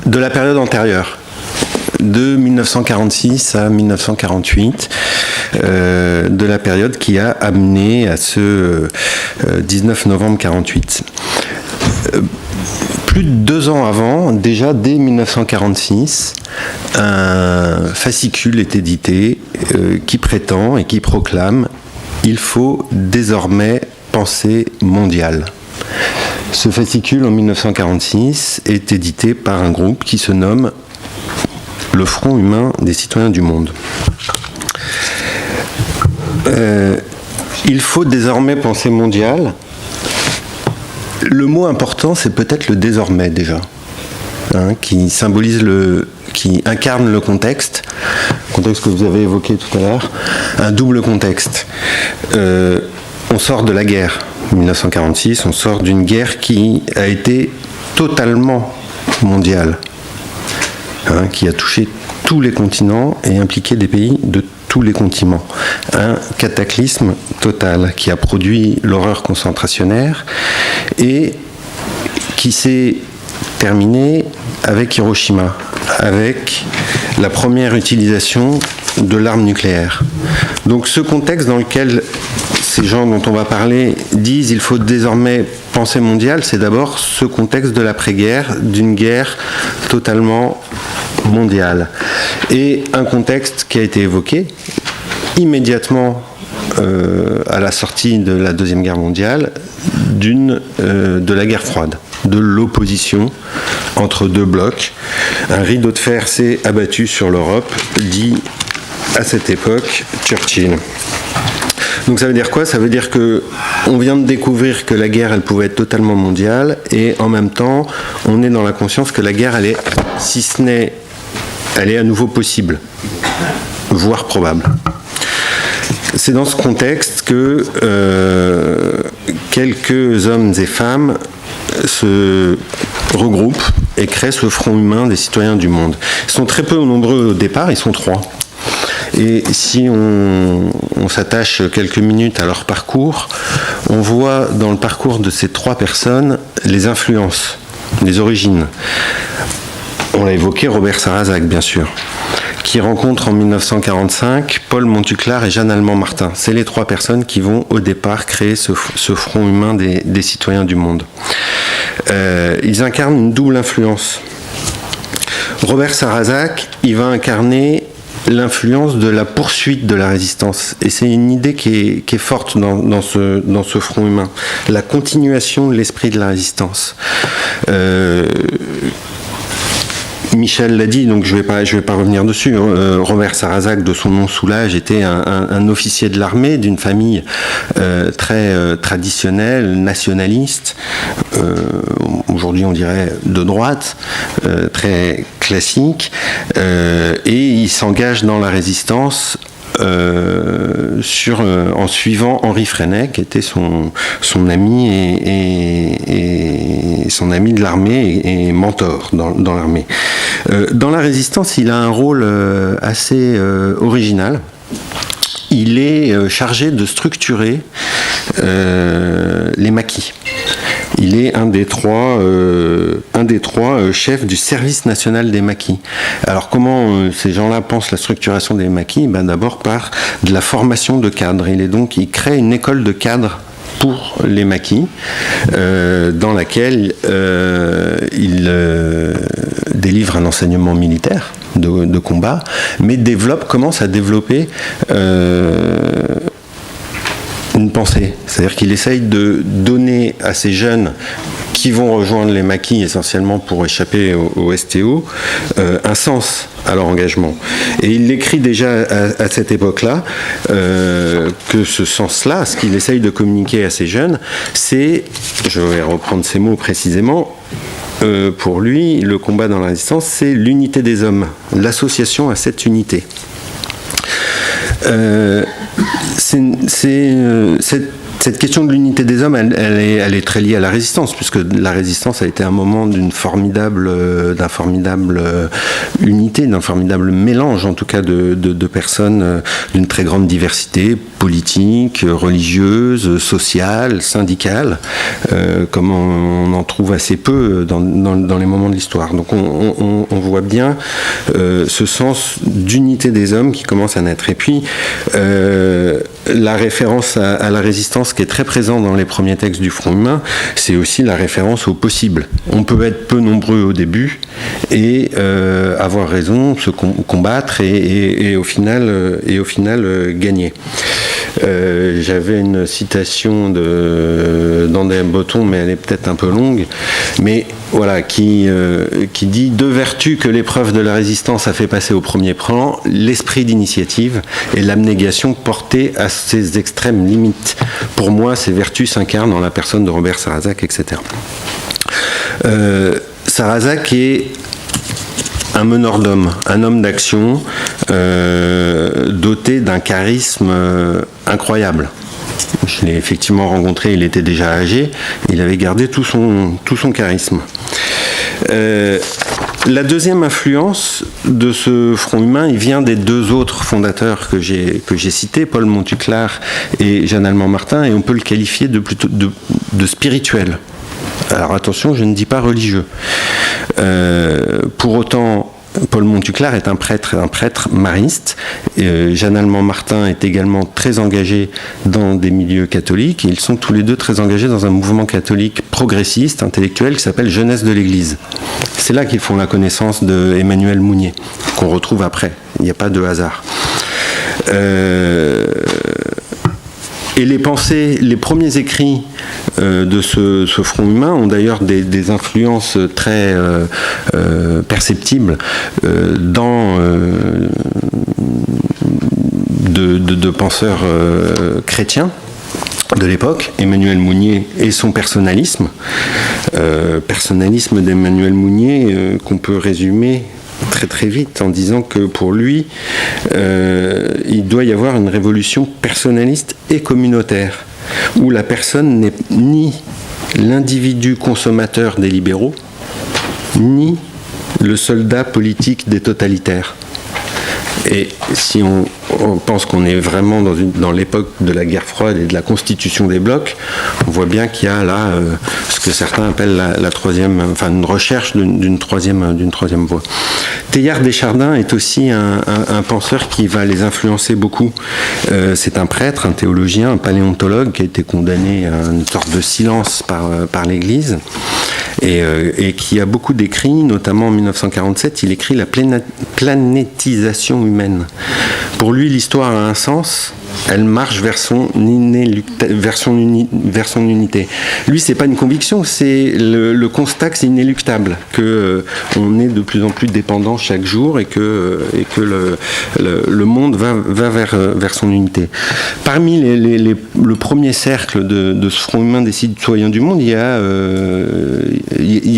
de la période antérieure, de 1946 à 1948, de la période qui a amené à ce 19 novembre 48. Plus de 2 ans avant, déjà dès 1946, un fascicule est édité qui prétend et qui proclame « Il faut désormais penser mondial ». Ce fascicule, en 1946, est édité par un groupe qui se nomme le Front humain des citoyens du monde. Il faut désormais penser mondial. Le mot important, c'est peut-être le désormais déjà, qui symbolise qui incarne le contexte que vous avez évoqué tout à l'heure, un double contexte. On sort de la guerre, 1946, on sort d'une guerre qui a été totalement mondiale, qui a touché tous les continents et impliqué des pays de tous les continents. Un cataclysme total qui a produit l'horreur concentrationnaire et qui s'est terminé avec Hiroshima, avec la première utilisation de l'arme nucléaire. Donc ce contexte dans lequel ces gens dont on va parler disent il faut désormais penser mondial, c'est d'abord ce contexte de l'après-guerre, d'une guerre totalement mondiale. Et un contexte qui a été évoqué immédiatement à la sortie de la Deuxième Guerre mondiale, de la guerre froide, de l'opposition entre deux blocs. Un rideau de fer s'est abattu sur l'Europe, dit à cette époque Churchill. Donc ça veut dire quoi ? Ça veut dire que on vient de découvrir que la guerre, elle pouvait être totalement mondiale, et en même temps, on est dans la conscience que la guerre, elle est, si ce n'est, elle est à nouveau possible, voire probable. C'est dans ce contexte que quelques hommes et femmes se regroupent et créent ce Front humain des citoyens du monde. Ils sont très peu nombreux au départ, ils sont 3. Et si on s'attache quelques minutes à leur parcours, on voit dans le parcours de ces 3 personnes les influences, les origines. On l'a évoqué, Robert Sarrazac, bien sûr, qui rencontre en 1945 Paul Montuclar et Jeanne Allemand-Martin. C'est les 3 personnes qui vont au départ créer ce Front humain des citoyens du monde. Ils incarnent une double influence. Robert Sarrazac, il va incarner l'influence de la poursuite de la résistance. Et c'est une idée qui est forte dans ce Front humain. La continuation de l'esprit de la résistance. Michel l'a dit, donc je vais pas revenir dessus. Robert Sarrazac, de son nom Soulage, était un officier de l'armée d'une famille très traditionnelle, nationaliste. Aujourd'hui, on dirait de droite, très classique, et il s'engage dans la résistance en suivant Henri Freinet, qui était son ami et son ami de l'armée et mentor dans l'armée. Dans la résistance, il a un rôle assez original. Il est chargé de structurer les maquis. Il est un des trois chefs du service national des maquis. Alors comment ces gens-là pensent la structuration des maquis ? D'abord par de la formation de cadres. Il crée une école de cadres pour les maquis, dans laquelle il délivre un enseignement militaire de combat, mais commence à développer une pensée. C'est-à-dire qu'il essaye de donner à ces jeunes qui vont rejoindre les maquis essentiellement pour échapper au STO, un sens à leur engagement. Et il l'écrit déjà à cette époque-là, que ce sens-là, ce qu'il essaye de communiquer à ces jeunes, c'est, je vais reprendre ces mots précisément, pour lui, le combat dans la résistance, c'est l'unité des hommes, l'association à cette unité. Cette question de l'unité des hommes, elle est très liée à la résistance, puisque la résistance a été un moment d'un formidable unité, d'un formidable mélange, en tout cas, de personnes d'une très grande diversité politique, religieuse, sociale, syndicale, comme on en trouve assez peu dans les moments de l'histoire. Donc on voit bien ce sens d'unité des hommes qui commence à naître. Et puis, la référence à la résistance qui est très présente dans les premiers textes du Front humain, c'est aussi la référence au possible. On peut être peu nombreux au début et avoir raison, se combattre et au final gagner. J'avais une citation d'André Breton, mais elle est peut-être un peu longue, mais voilà, qui dit: deux vertus que l'épreuve de la résistance a fait passer au premier plan, l'esprit d'initiative et l'abnégation portée à ses extrêmes limites. Pour moi, ces vertus s'incarnent dans la personne de Robert Sarrazac, etc. Sarrazac est un meneur d'hommes, un homme d'action, doté d'un charisme incroyable. Je l'ai effectivement rencontré, il était déjà âgé, il avait gardé tout son charisme. La deuxième influence de ce Front humain, il vient des deux autres fondateurs que j'ai cités, Paul Montuclar et Jeanne-Allemand Martin, et on peut le qualifier plutôt de spirituel. Alors attention, je ne dis pas religieux. Pour autant, Paul Montuclar est un prêtre mariste. Jeanne-Allemand Martin est également très engagé dans des milieux catholiques. Ils sont tous les deux très engagés dans un mouvement catholique progressiste, intellectuel, qui s'appelle Jeunesse de l'Église. C'est là qu'ils font la connaissance de Emmanuel Mounier, qu'on retrouve après. Il n'y a pas de hasard. Et les pensées, les premiers écrits de ce Front humain ont d'ailleurs des influences très perceptibles de penseurs chrétiens de l'époque, Emmanuel Mounier et son personnalisme. Personnalisme d'Emmanuel Mounier qu'on peut résumer très très vite en disant que pour lui, il doit y avoir une révolution personnaliste et communautaire, où la personne n'est ni l'individu consommateur des libéraux, ni le soldat politique des totalitaires. Et si on pense qu'on est vraiment dans l'époque de la guerre froide et de la constitution des blocs, on voit bien qu'il y a là ce que certains appellent la troisième, enfin une recherche d'une troisième voie. Teilhard Deschardins est aussi un penseur qui va les influencer beaucoup. C'est un prêtre, un théologien, un paléontologue qui a été condamné à une sorte de silence par l'Église. Et qui a beaucoup d'écrits, notamment en 1947, il écrit La planétisation humaine. Pour lui, l'histoire a un sens, elle marche vers son unité. Lui, c'est pas une conviction, c'est le constat que c'est inéluctable, que on est de plus en plus dépendant chaque jour et que le monde va vers son unité. Parmi le premier cercle de ce Front humain des citoyens du monde, il y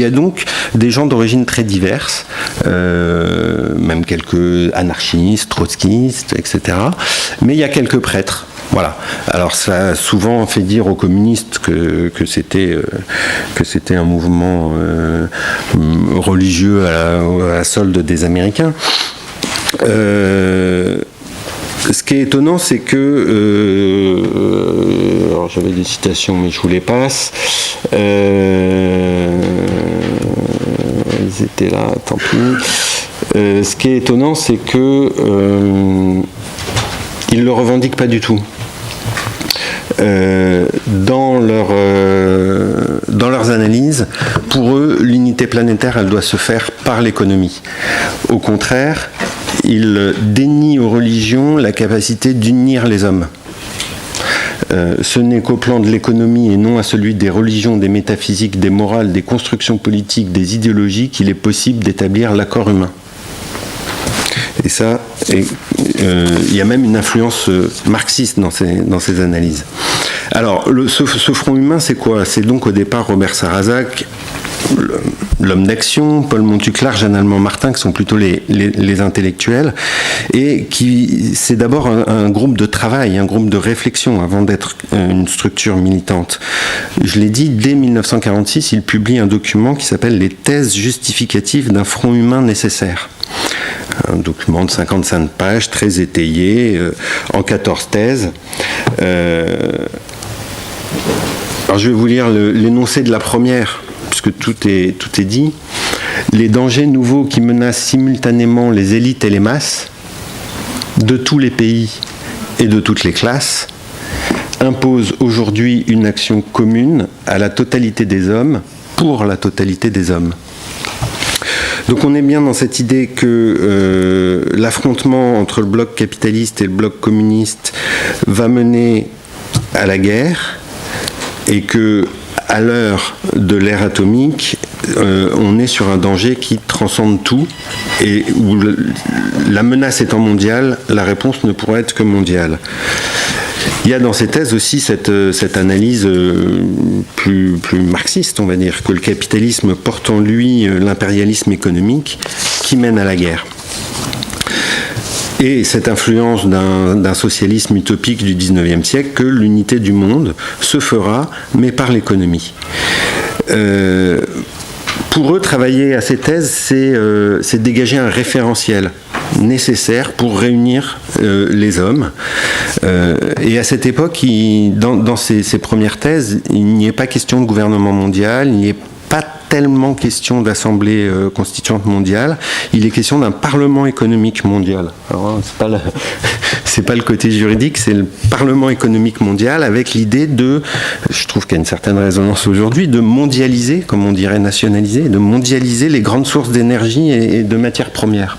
a donc des gens d'origine très diverses, même quelques anarchistes, trotskistes, etc. Mais il y a quelques prêtres. Voilà. Alors ça a souvent fait dire aux communistes que c'était un mouvement religieux à la solde des Américains. Ce qui est étonnant, c'est que alors j'avais des citations, mais je vous les passe. Ils étaient là, tant pis. Ce qui est étonnant, c'est que ils le revendiquent pas du tout. dans leurs analyses, pour eux, l'unité planétaire, elle doit se faire par l'économie. Au contraire, ils dénient aux religions la capacité d'unir les hommes. Ce n'est qu'au plan de l'économie et non à celui des religions, des métaphysiques, des morales, des constructions politiques, des idéologies qu'il est possible d'établir l'accord humain. Et ça, il y a même une influence marxiste dans ces analyses. Alors, ce front humain, c'est quoi? C'est donc au départ Robert Sarrazac, l'homme d'action, Paul Montuclar, Jeanne Allemand-Martin, qui sont plutôt les intellectuels, et qui c'est d'abord un groupe de travail, un groupe de réflexion, avant d'être une structure militante. Je l'ai dit, dès 1946, il publie un document qui s'appelle « Les thèses justificatives d'un front humain nécessaire ». Un document de 55 pages, très étayé, en 14 thèses. Alors je vais vous lire l'énoncé de la première, puisque tout est dit. Les dangers nouveaux qui menacent simultanément les élites et les masses, de tous les pays et de toutes les classes, imposent aujourd'hui une action commune à la totalité des hommes, pour la totalité des hommes. Donc on est bien dans cette idée que l'affrontement entre le bloc capitaliste et le bloc communiste va mener à la guerre, et que à l'heure de l'ère atomique, on est sur un danger qui transcende tout, et où la menace étant mondiale, la réponse ne pourra être que mondiale. Il y a dans ces thèses aussi cette analyse plus marxiste, on va dire, que le capitalisme porte en lui l'impérialisme économique qui mène à la guerre. Et cette influence d'un socialisme utopique du XIXe siècle, que l'unité du monde se fera, mais par l'économie. Pour eux, travailler à ces thèses, c'est dégager un référentiel nécessaire pour réunir les hommes. Et à cette époque, dans ces premières thèses, il n'y est pas question de gouvernement mondial, il n'y est pas tellement question d'assemblée constituante mondiale, il est question d'un parlement économique mondial. Alors, c'est pas le côté juridique, c'est le parlement économique mondial, avec l'idée je trouve qu'il y a une certaine résonance aujourd'hui, de mondialiser, comme on dirait nationaliser, de mondialiser les grandes sources d'énergie et de matières premières.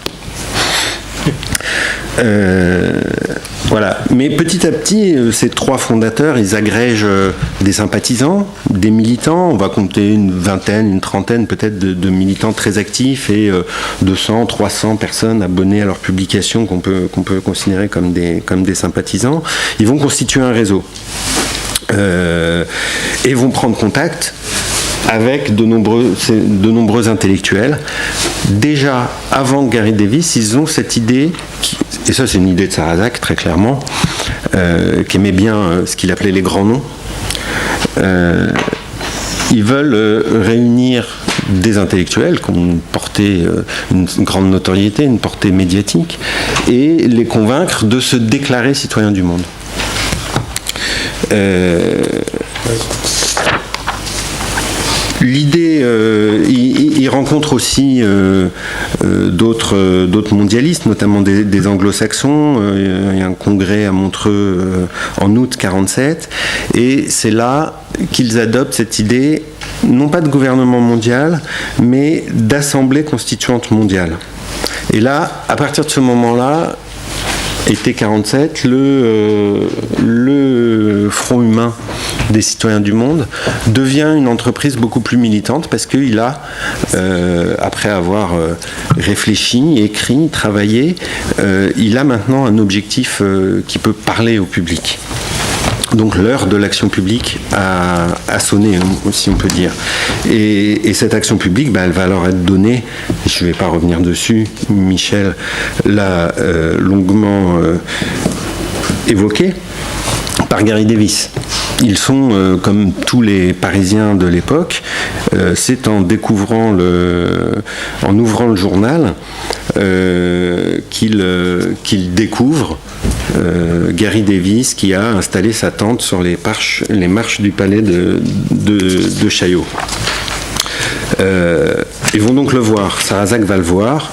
Voilà. Mais petit à petit, ces trois fondateurs, ils agrègent des sympathisants, des militants. On va compter une vingtaine, une trentaine peut-être de militants très actifs, et 200, 300 personnes abonnées à leurs publications qu'on peut considérer comme des sympathisants. Ils vont constituer un réseau et vont prendre contact avec de nombreux intellectuels. Déjà, avant Gary Davis, ils ont cette idée, et ça c'est une idée de Sarrazac très clairement, qui aimait bien ce qu'il appelait les grands noms. Ils veulent réunir des intellectuels qui ont une portée, une grande notoriété, une portée médiatique, et les convaincre de se déclarer citoyens du monde. L'idée, il rencontre aussi d'autres mondialistes, notamment des anglo-saxons. Il y a un congrès à Montreux en août 1947, et c'est là qu'ils adoptent cette idée, non pas de gouvernement mondial, mais d'assemblée constituante mondiale. Et là, à partir de ce moment-là, été 1947, le Front humain des citoyens du monde devient une entreprise beaucoup plus militante, parce qu'il a, après avoir réfléchi, écrit, travaillé, il a maintenant un objectif qui peut parler au public. Donc l'heure de l'action publique a sonné, si on peut dire. Et cette action publique, elle va leur être donnée, je ne vais pas revenir dessus, Michel l'a longuement évoqué, par Gary Davis. Ils sont, comme tous les Parisiens de l'époque, c'est en ouvrant le journal qu'ils découvrent Gary Davis, qui a installé sa tente sur les marches du palais de Chaillot. Ils vont donc le voir, Sarrazac va le voir,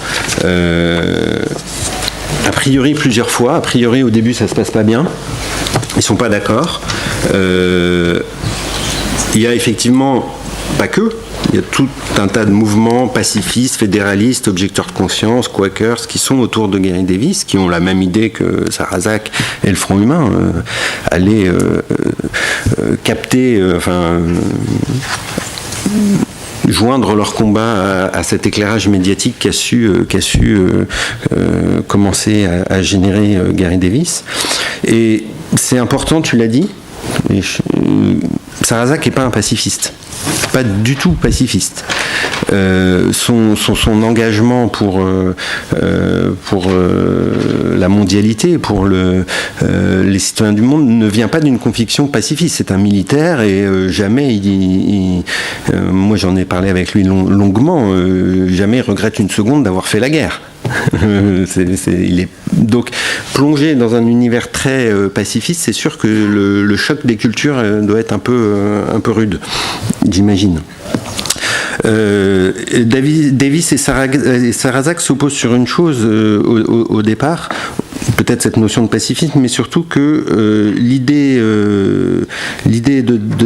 a priori plusieurs fois. A priori, au début, ça se passe pas bien, ils sont pas d'accord. Il y a effectivement, pas que, il y a tout un tas de mouvements pacifistes, fédéralistes, objecteurs de conscience, quakers, qui sont autour de Gary Davis, qui ont la même idée que Sarrazak et le Front humain, aller capter, joindre leur combat à cet éclairage médiatique qu'a su commencer à générer Gary Davis. Et c'est important, tu l'as dit, Sarrazak n'est pas un pacifiste. Pas du tout pacifiste. Son engagement pour la mondialité, pour les citoyens du monde, ne vient pas d'une conviction pacifiste. C'est un militaire et jamais moi j'en ai parlé avec lui longuement, jamais il regrette une seconde d'avoir fait la guerre. Il est donc plongé dans un univers très pacifiste. C'est sûr que le choc des cultures doit être un peu rude, j'imagine. Davis et Sarrazak s'opposent sur une chose au départ, peut-être cette notion de pacifisme, mais surtout que l'idée de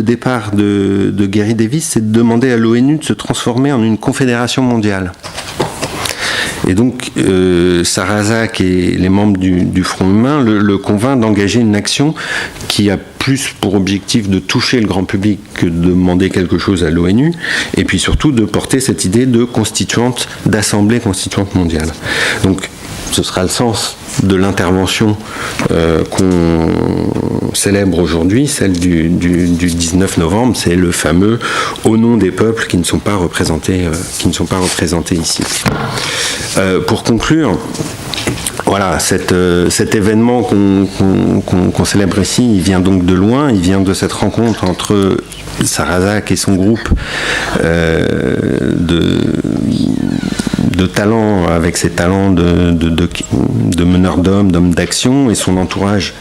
départ de Gary Davis, c'est de demander à l'ONU de se transformer en une confédération mondiale. Et donc, Sarrazak et les membres du Front humain le convainquent d'engager une action qui a plus pour objectif de toucher le grand public que de demander quelque chose à l'ONU, et puis surtout de porter cette idée d'assemblée constituante mondiale. Donc, ce sera le sens de l'intervention qu'on célèbre aujourd'hui, celle du 19 novembre, c'est le fameux « Au nom des peuples qui ne sont pas représentés ici ». Pour conclure, voilà, cet événement qu'on célèbre ici, il vient donc de loin, il vient de cette rencontre entre Sarrazak et son groupe de talents, avec ses talents de meneur d'homme d'action, et son entourage.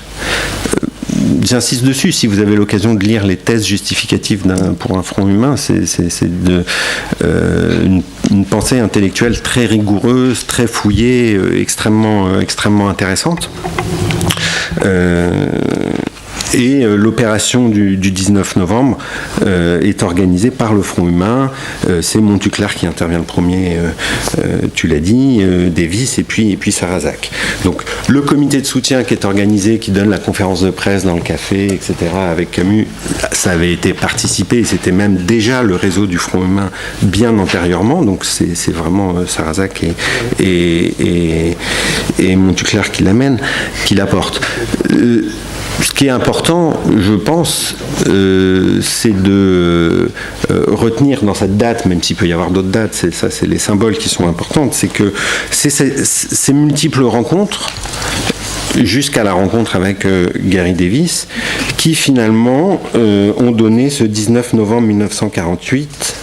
J'insiste dessus, si vous avez l'occasion de lire les thèses justificatives pour un front humain, c'est une pensée intellectuelle très rigoureuse, très fouillée, extrêmement intéressante. Et l'opération du 19 novembre est organisée par le Front humain. C'est Montuclar qui intervient le premier, tu l'as dit, Davis et puis Sarrazak. Donc le comité de soutien qui est organisé, qui donne la conférence de presse dans le café, etc., avec Camus, ça avait été participé, c'était même déjà le réseau du Front humain bien antérieurement. Donc c'est vraiment Sarrazak et Montuclar qui l'amène, qui l'apporte. Ce qui est important, je pense, c'est de retenir dans cette date, même s'il peut y avoir d'autres dates, c'est les symboles qui sont importantes, c'est que ces multiples rencontres, jusqu'à la rencontre avec Gary Davis, qui finalement ont donné ce 19 novembre 1948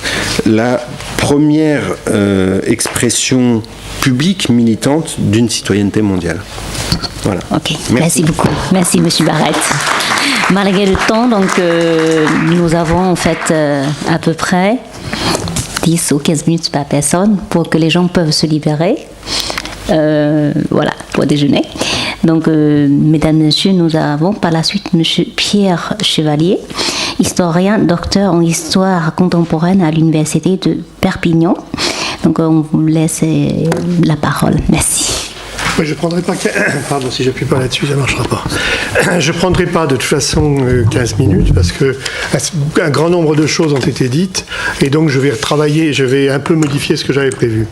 la première expression publique militante d'une citoyenneté mondiale. Voilà. Ok, merci beaucoup. Merci, Monsieur Barrette. Malgré le temps, donc, nous avons en fait à peu près 10 ou 15 minutes par personne pour que les gens peuvent se libérer. Voilà, pour déjeuner. Donc, mesdames et messieurs, nous avons par la suite Monsieur Pierre Chevalier, historien, docteur en histoire contemporaine à l'Université de Perpignan. Donc, on vous laisse la parole. Merci. Oui, je ne prendrai pas... Pardon, si j'appuie pas là-dessus, ça ne marchera pas. Je ne prendrai pas de toute façon 15 minutes parce qu'un grand nombre de choses ont été dites et donc je vais retravailler, je vais un peu modifier ce que j'avais prévu.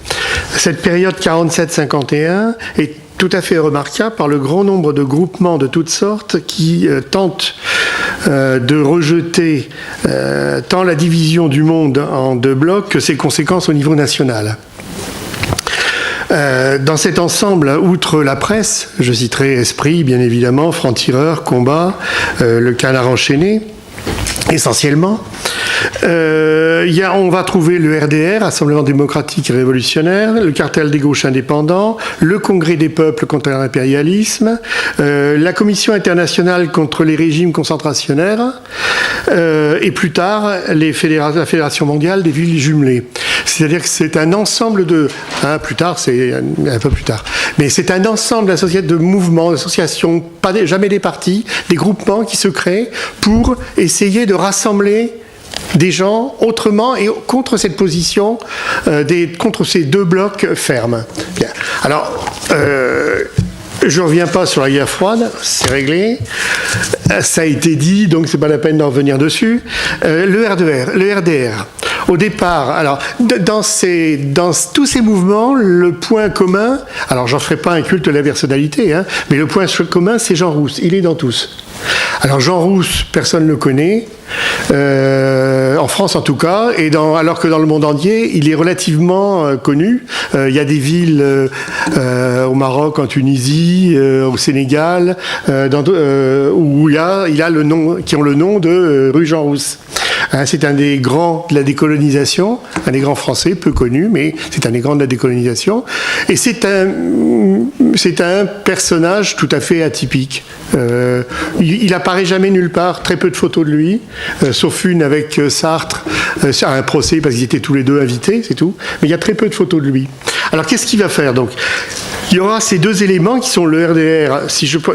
Cette période 47-51 est tout à fait remarquable par le grand nombre de groupements de toutes sortes qui tentent de rejeter tant la division du monde en deux blocs que ses conséquences au niveau national. Dans cet ensemble, outre la presse, je citerai Esprit, bien évidemment, Franc-Tireur, Combat, Le Canard enchaîné, essentiellement. On va trouver le RDR, Rassemblement démocratique et révolutionnaire, le cartel des gauches indépendants, le Congrès des peuples contre l'impérialisme, la Commission internationale contre les régimes concentrationnaires, et plus tard la Fédération mondiale des villes jumelées. c'est-à-dire que c'est un ensemble de... plus tard, c'est un peu plus tard. Mais c'est un ensemble de mouvements, d'associations, jamais des partis, des groupements qui se créent pour essayer de rassembler des gens autrement et contre cette position, contre ces deux blocs fermes. Bien. Alors, je ne reviens pas sur la guerre froide, c'est réglé. Ça a été dit, donc c'est pas la peine d'en revenir dessus. Le RDR. Au départ, alors, dans tous ces mouvements, le point commun, alors j'en ferai pas un culte de la personnalité, mais le point commun, c'est Jean Rousse. Il est dans tous. Alors Jean Rousse, personne ne le connaît, en France en tout cas, alors que dans le monde entier, il est relativement connu. Il y a des villes au Maroc, en Tunisie, au Sénégal, où il a le nom, qui ont le nom de rue Jean Rousse. C'est un des grands de la décolonisation, un des grands français, peu connu, mais c'est un des grands de la décolonisation. Et c'est un personnage tout à fait atypique. Il apparaît jamais nulle part, très peu de photos de lui, sauf une avec Sartre, à un procès, parce qu'ils étaient tous les deux invités, c'est tout. Mais il y a très peu de photos de lui. Alors qu'est-ce qu'il va faire donc ? Il y aura ces deux éléments qui sont le RDR.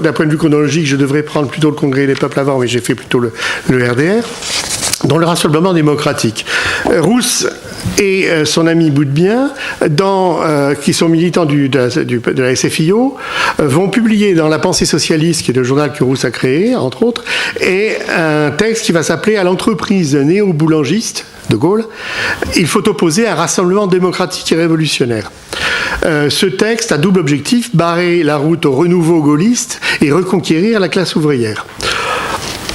D'un point de vue chronologique, je devrais prendre plutôt le Congrès des peuples avant, mais j'ai fait plutôt le RDR. Dans le Rassemblement démocratique. Rousse et son ami Boudbien, qui sont militants de la SFIO, vont publier dans La Pensée socialiste, qui est le journal que Rousse a créé, entre autres, et un texte qui va s'appeler « À l'entreprise néo-boulangiste » de Gaulle, il faut opposer un rassemblement démocratique et révolutionnaire. Ce texte a double objectif, barrer la route au renouveau gaulliste et reconquérir la classe ouvrière.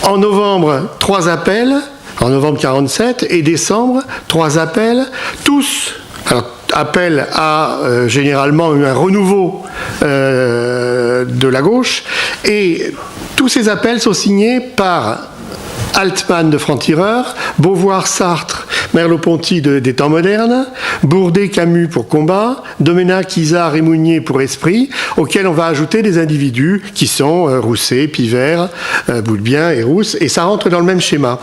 En novembre, 3 appels, en novembre 47, et décembre, 3 appels, tous, alors appel à généralement un renouveau de la gauche, et tous ces appels sont signés par Altman de Franc-Tireur, Beauvoir, Sartre, Merleau-Ponty des temps modernes, Bourdet, Camus pour Combat, Doménac, Isard et Mounier pour Esprit, auxquels on va ajouter des individus qui sont Rousset, Pivert, Boudbien et Rousse, et ça rentre dans le même schéma.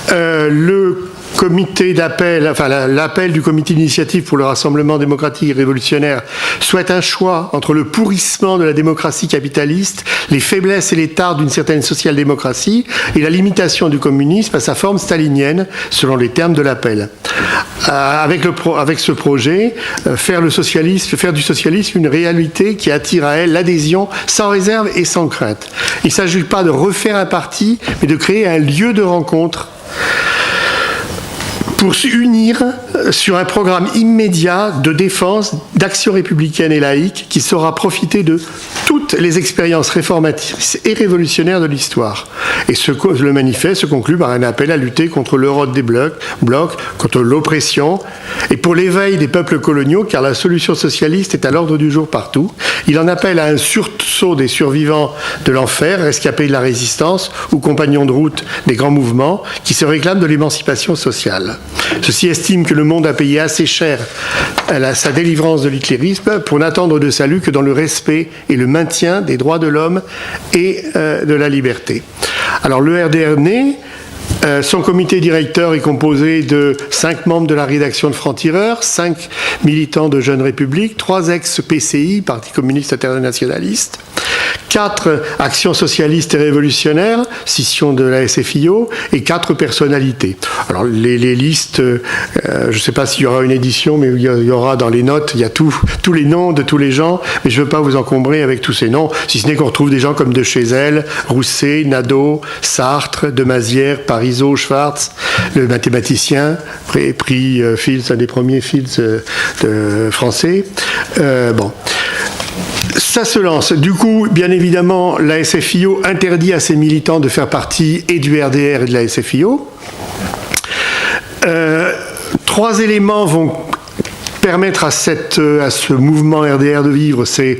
Le comité d'appel, l'appel du comité d'initiative pour le Rassemblement démocratique et révolutionnaire souhaite un choix entre le pourrissement de la démocratie capitaliste, les faiblesses et les tares d'une certaine social-démocratie et la limitation du communisme à sa forme stalinienne, selon les termes de l'appel. Avec ce projet, faire du socialisme une réalité qui attire à elle l'adhésion sans réserve et sans crainte. Il ne s'agit pas de refaire un parti, mais de créer un lieu de rencontre pour s'unir sur un programme immédiat de défense, d'action républicaine et laïque qui saura profiter de toutes les expériences réformatrices et révolutionnaires de l'histoire. Et le manifeste se conclut par un appel à lutter contre l'Europe des blocs, contre l'oppression et pour l'éveil des peuples coloniaux, car la solution socialiste est à l'ordre du jour partout. Il en appelle à un sursaut des survivants de l'enfer, rescapés de la résistance ou compagnons de route des grands mouvements qui se réclament de l'émancipation sociale. Ceux-ci estiment que le monde a payé assez cher sa délivrance de l'hitlérisme pour n'attendre de salut que dans le respect et le maintien des droits de l'homme et de la liberté. Alors le RDR naît. Son comité directeur est composé de 5 membres de la rédaction de Franc-Tireur, 5 militants de Jeunes Républiques, 3 ex-PCI, Parti communiste internationaliste, 4 actions socialistes et révolutionnaires, scission de la SFIO, et 4 personnalités. Alors les listes, je ne sais pas s'il y aura une édition, mais il y aura dans les notes, il y a tous les noms de tous les gens, mais je ne veux pas vous encombrer avec tous ces noms, si ce n'est qu'on retrouve des gens comme de Chézel, Rousset, Nadeau, Sartre, de Mazières, Parisot, Schwartz, le mathématicien, prix Fields, un des premiers Fields français. Ça se lance. Du coup, bien évidemment, la SFIO interdit à ses militants de faire partie et du RDR et de la SFIO. 3 éléments vont permettre à ce mouvement RDR de vivre. C'est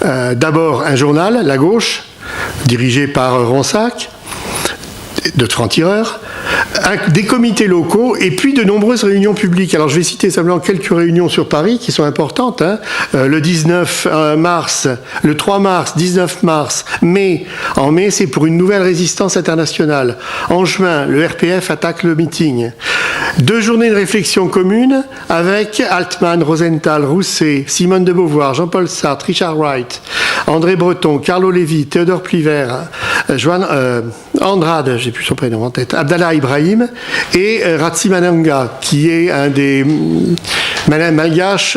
d'abord un journal, La Gauche, dirigé par Ronsac, de Franc-Tireur, des comités locaux et puis de nombreuses réunions publiques. Alors je vais citer simplement quelques réunions sur Paris qui sont importantes. Le 19 mars, le 3 mars, 19 mars, mai. En mai, c'est pour une nouvelle résistance internationale. En juin, le RPF attaque le meeting. 2 journées de réflexion commune avec Altman, Rosenthal, Rousset, Simone de Beauvoir, Jean-Paul Sartre, Richard Wright, André Breton, Carlo Levi, Théodore Pliver, Andrade, j'ai plus son prénom en tête, Abdallah Ibrahim et Ratsi Mananga, qui est un des malgaches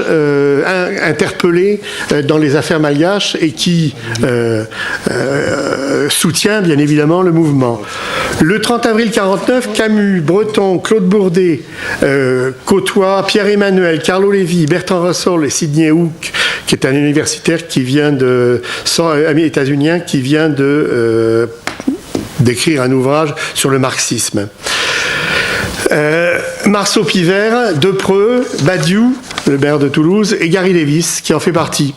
interpellés dans les affaires malgaches et qui soutient bien évidemment le mouvement. Le 30 avril 1949, Camus, Breton, Claude Bourdet côtoient Pierre-Emmanuel, Carlo Levi, Bertrand Russell et Sidney Hook, qui est un universitaire qui vient états-unien qui vient d'écrire un ouvrage sur le marxisme. Marceau Pivert, Depreux, Badiou, le maire de Toulouse, et Gary Davis, qui en fait partie.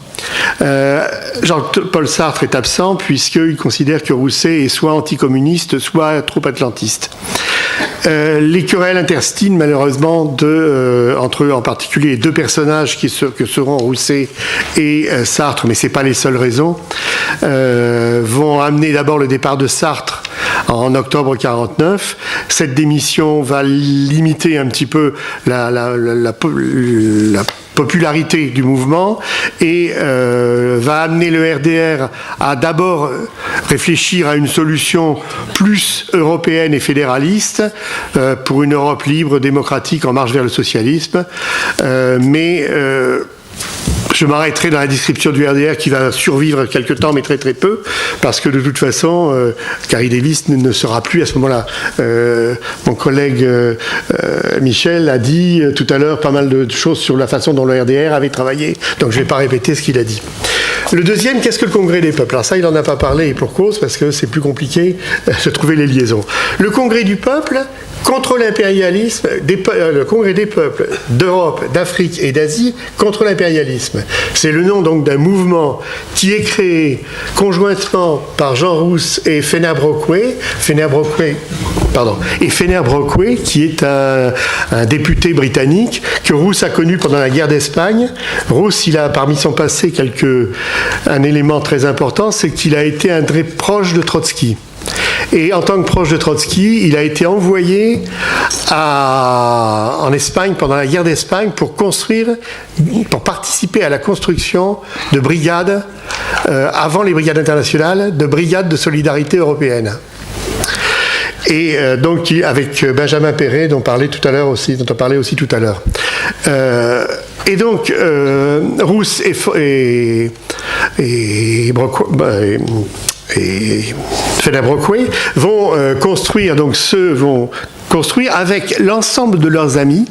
Jean-Paul Sartre est absent puisqu'il considère que Rousset est soit anticommuniste, soit trop atlantiste. Les querelles interstiles, malheureusement, entre eux, en particulier les 2 personnages que seront Rousset et Sartre, mais ce n'est pas les seules raisons, vont amener d'abord le départ de Sartre en octobre 1949. Cette démission va limiter un petit peu la popularité du mouvement et va amener le RDR à d'abord réfléchir à une solution plus européenne et fédéraliste pour une Europe libre, démocratique, en marche vers le socialisme. Je m'arrêterai dans la description du RDR qui va survivre quelque temps, mais très très peu, parce que de toute façon, Gary Davis ne sera plus à ce moment-là. Mon collègue Michel a dit tout à l'heure pas mal de choses sur la façon dont le RDR avait travaillé, donc je ne vais pas répéter ce qu'il a dit. Le deuxième, qu'est-ce que le Congrès des peuples? Alors ça, il n'en a pas parlé, et pour cause, parce que c'est plus compliqué de trouver les liaisons. Le Congrès du peuple, contre l'impérialisme, le Congrès des peuples d'Europe, d'Afrique et d'Asie contre l'impérialisme. C'est le nom donc d'un mouvement qui est créé conjointement par Jean Rousse et Fener Brockway, qui est un député britannique que Rousse a connu pendant la guerre d'Espagne. Rousse, il a parmi son passé un élément très important, c'est qu'il a été un très proche de Trotsky. Et en tant que proche de Trotsky, il a été envoyé en Espagne pendant la guerre d'Espagne pour participer à la construction de brigades, avant les brigades internationales, de brigades de solidarité européenne. Et donc avec Benjamin Perret, dont on parlait aussi tout à l'heure. Et donc Rousse et Fener Brockway vont construire avec l'ensemble de leurs amis.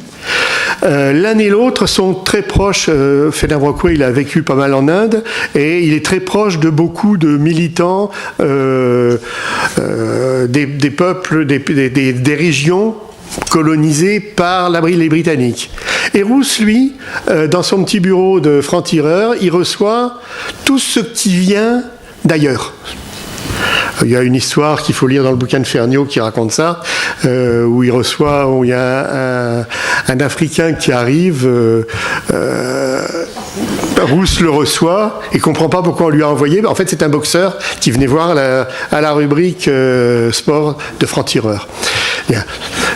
L'un et l'autre sont très proches. Fener Brockway, il a vécu pas mal en Inde et il est très proche de beaucoup de militants des peuples, des régions colonisées par les Britanniques. Et Rousse, lui, dans son petit bureau de franc-tireur, il reçoit tout ce qui vient d'ailleurs. Il y a une histoire qu'il faut lire dans le bouquin de Ferniaud qui raconte ça, où il y a un Africain qui arrive, Rousse le reçoit et comprend pas pourquoi on lui a envoyé. En fait, c'est un boxeur qui venait voir à la rubrique sport de franc-tireur.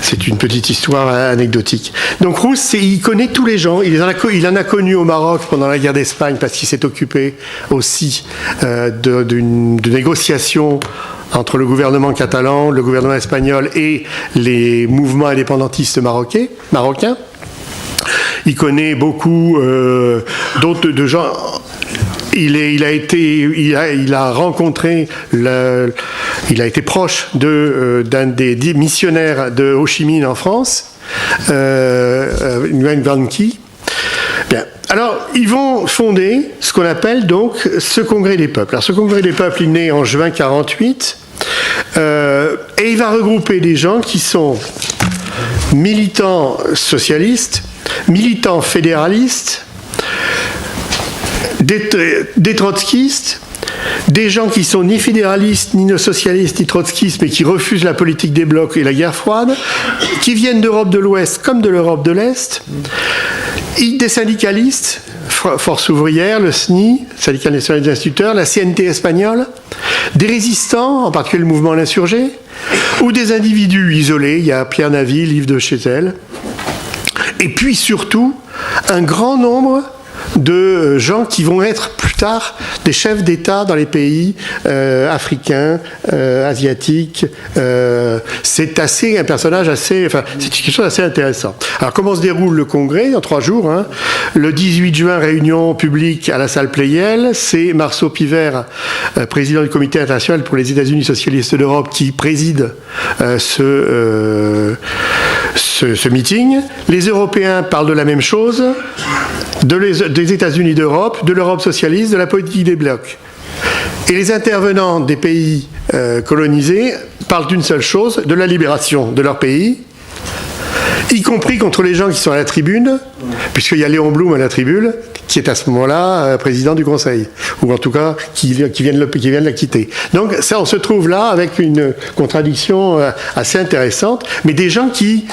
C'est une petite histoire anecdotique. Donc Rousse, il connaît tous les gens. Il en a connu au Maroc pendant la guerre d'Espagne parce qu'il s'est occupé aussi de négociations entre le gouvernement catalan, le gouvernement espagnol et les mouvements indépendantistes marocains. Il connaît beaucoup d'autres gens. Il a été proche d'un des missionnaires de Ho Chi Minh en France, Nguyen Van Thi. Bien. Alors, ils vont fonder ce qu'on appelle donc ce Congrès des peuples. Alors, ce Congrès des peuples, il naît en juin 1948, et il va regrouper des gens qui sont militants socialistes, militants fédéralistes, des trotskistes, des gens qui sont ni fédéralistes, ni socialistes, ni trotskistes, mais qui refusent la politique des blocs et la guerre froide, qui viennent d'Europe de l'Ouest comme de l'Europe de l'Est, des syndicalistes, Force ouvrière, le SNI, Syndicat national des instituteurs, la CNT espagnole, des résistants, en particulier le mouvement L'Insurgé, ou des individus isolés. Il y a Pierre Navy, livre de Chesel. Et puis surtout, un grand nombre de gens qui vont être plus tard des chefs d'État dans les pays africains, asiatiques. C'est un personnage assez, enfin, c'est quelque chose d'assez intéressant. Alors, comment se déroule le congrès en 3 jours, hein? Le 18 juin, réunion publique à la salle Pleyel. C'est Marceau Pivert, président du Comité international pour les États-Unis socialistes d'Europe, qui préside ce meeting. Les Européens parlent de la même chose, des États-Unis d'Europe, de l'Europe socialiste, de la politique des blocs. Et les intervenants des pays colonisés parlent d'une seule chose, de la libération de leur pays, y compris contre les gens qui sont à la tribune, puisqu'il y a Léon Blum à la tribune, qui est à ce moment-là président du Conseil, ou en tout cas qui vient de la quitter. Donc ça, on se trouve là avec une contradiction assez intéressante, mais des gens qui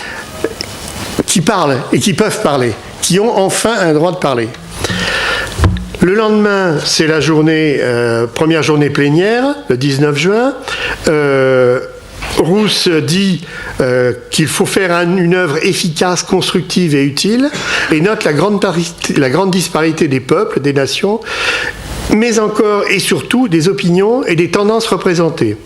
parlent et qui peuvent parler, qui ont enfin un droit de parler. Le lendemain, c'est la journée, première journée plénière, le 19 juin. Rousse dit qu'il faut faire une œuvre efficace, constructive et utile, et note la grande disparité des peuples, des nations, mais encore et surtout des opinions et des tendances représentées.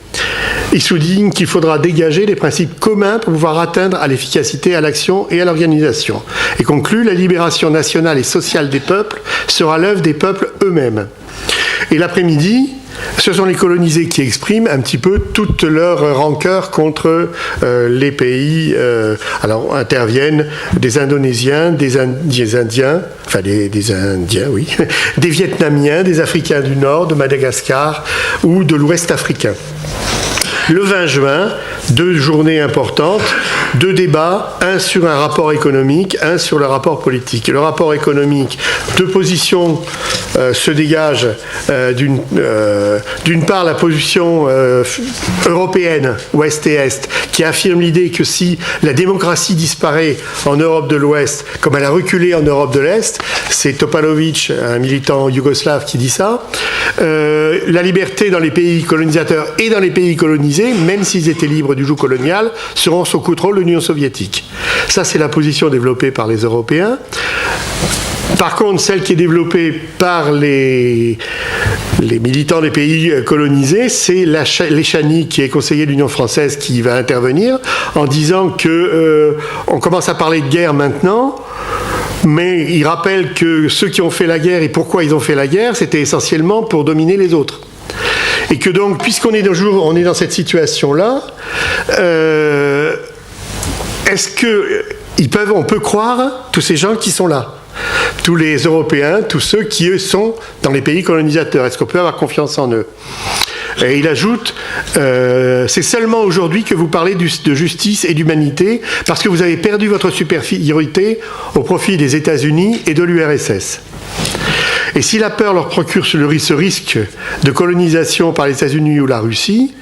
Il souligne qu'il faudra dégager des principes communs pour pouvoir atteindre à l'efficacité, à l'action et à l'organisation. Et conclut, la libération nationale et sociale des peuples sera l'œuvre des peuples eux-mêmes. Et l'après-midi, ce sont les colonisés qui expriment un petit peu toute leur rancœur contre les pays. Alors interviennent des Indonésiens, des Indiens, enfin des Indiens, oui, des Vietnamiens, des Africains du Nord, de Madagascar ou de l'Ouest africain. Le 20 juin, 2 journées importantes, 2 débats, un sur un rapport économique, un sur le rapport politique. Le rapport économique, 2 positions se dégagent. D'une part, la position européenne, ouest et est, qui affirme l'idée que si la démocratie disparaît en Europe de l'Ouest, comme elle a reculé en Europe de l'Est, c'est Topalovic, un militant yougoslave, qui dit ça, la liberté dans les pays colonisateurs et dans les pays colonisés, même s'ils étaient libres du joug colonial, seront sous contrôle de l'Union soviétique. Ça, c'est la position développée par les Européens. Par contre, celle qui est développée par les militants des pays colonisés, c'est Léchany, qui est conseiller de l'Union française, qui va intervenir en disant que on commence à parler de guerre maintenant, mais il rappelle que ceux qui ont fait la guerre et pourquoi ils ont fait la guerre, c'était essentiellement pour dominer les autres. Et que donc, puisqu'on est dans cette situation-là, est-ce qu'on peut croire tous ces gens qui sont là, tous les Européens, tous ceux qui, eux, sont dans les pays colonisateurs, est-ce qu'on peut avoir confiance en eux? Et il ajoute, c'est seulement aujourd'hui que vous parlez de justice et d'humanité, parce que vous avez perdu votre supériorité au profit des États-Unis et de l'URSS. Et si la peur leur procure ce risque de colonisation par les États-Unis ou la Russie,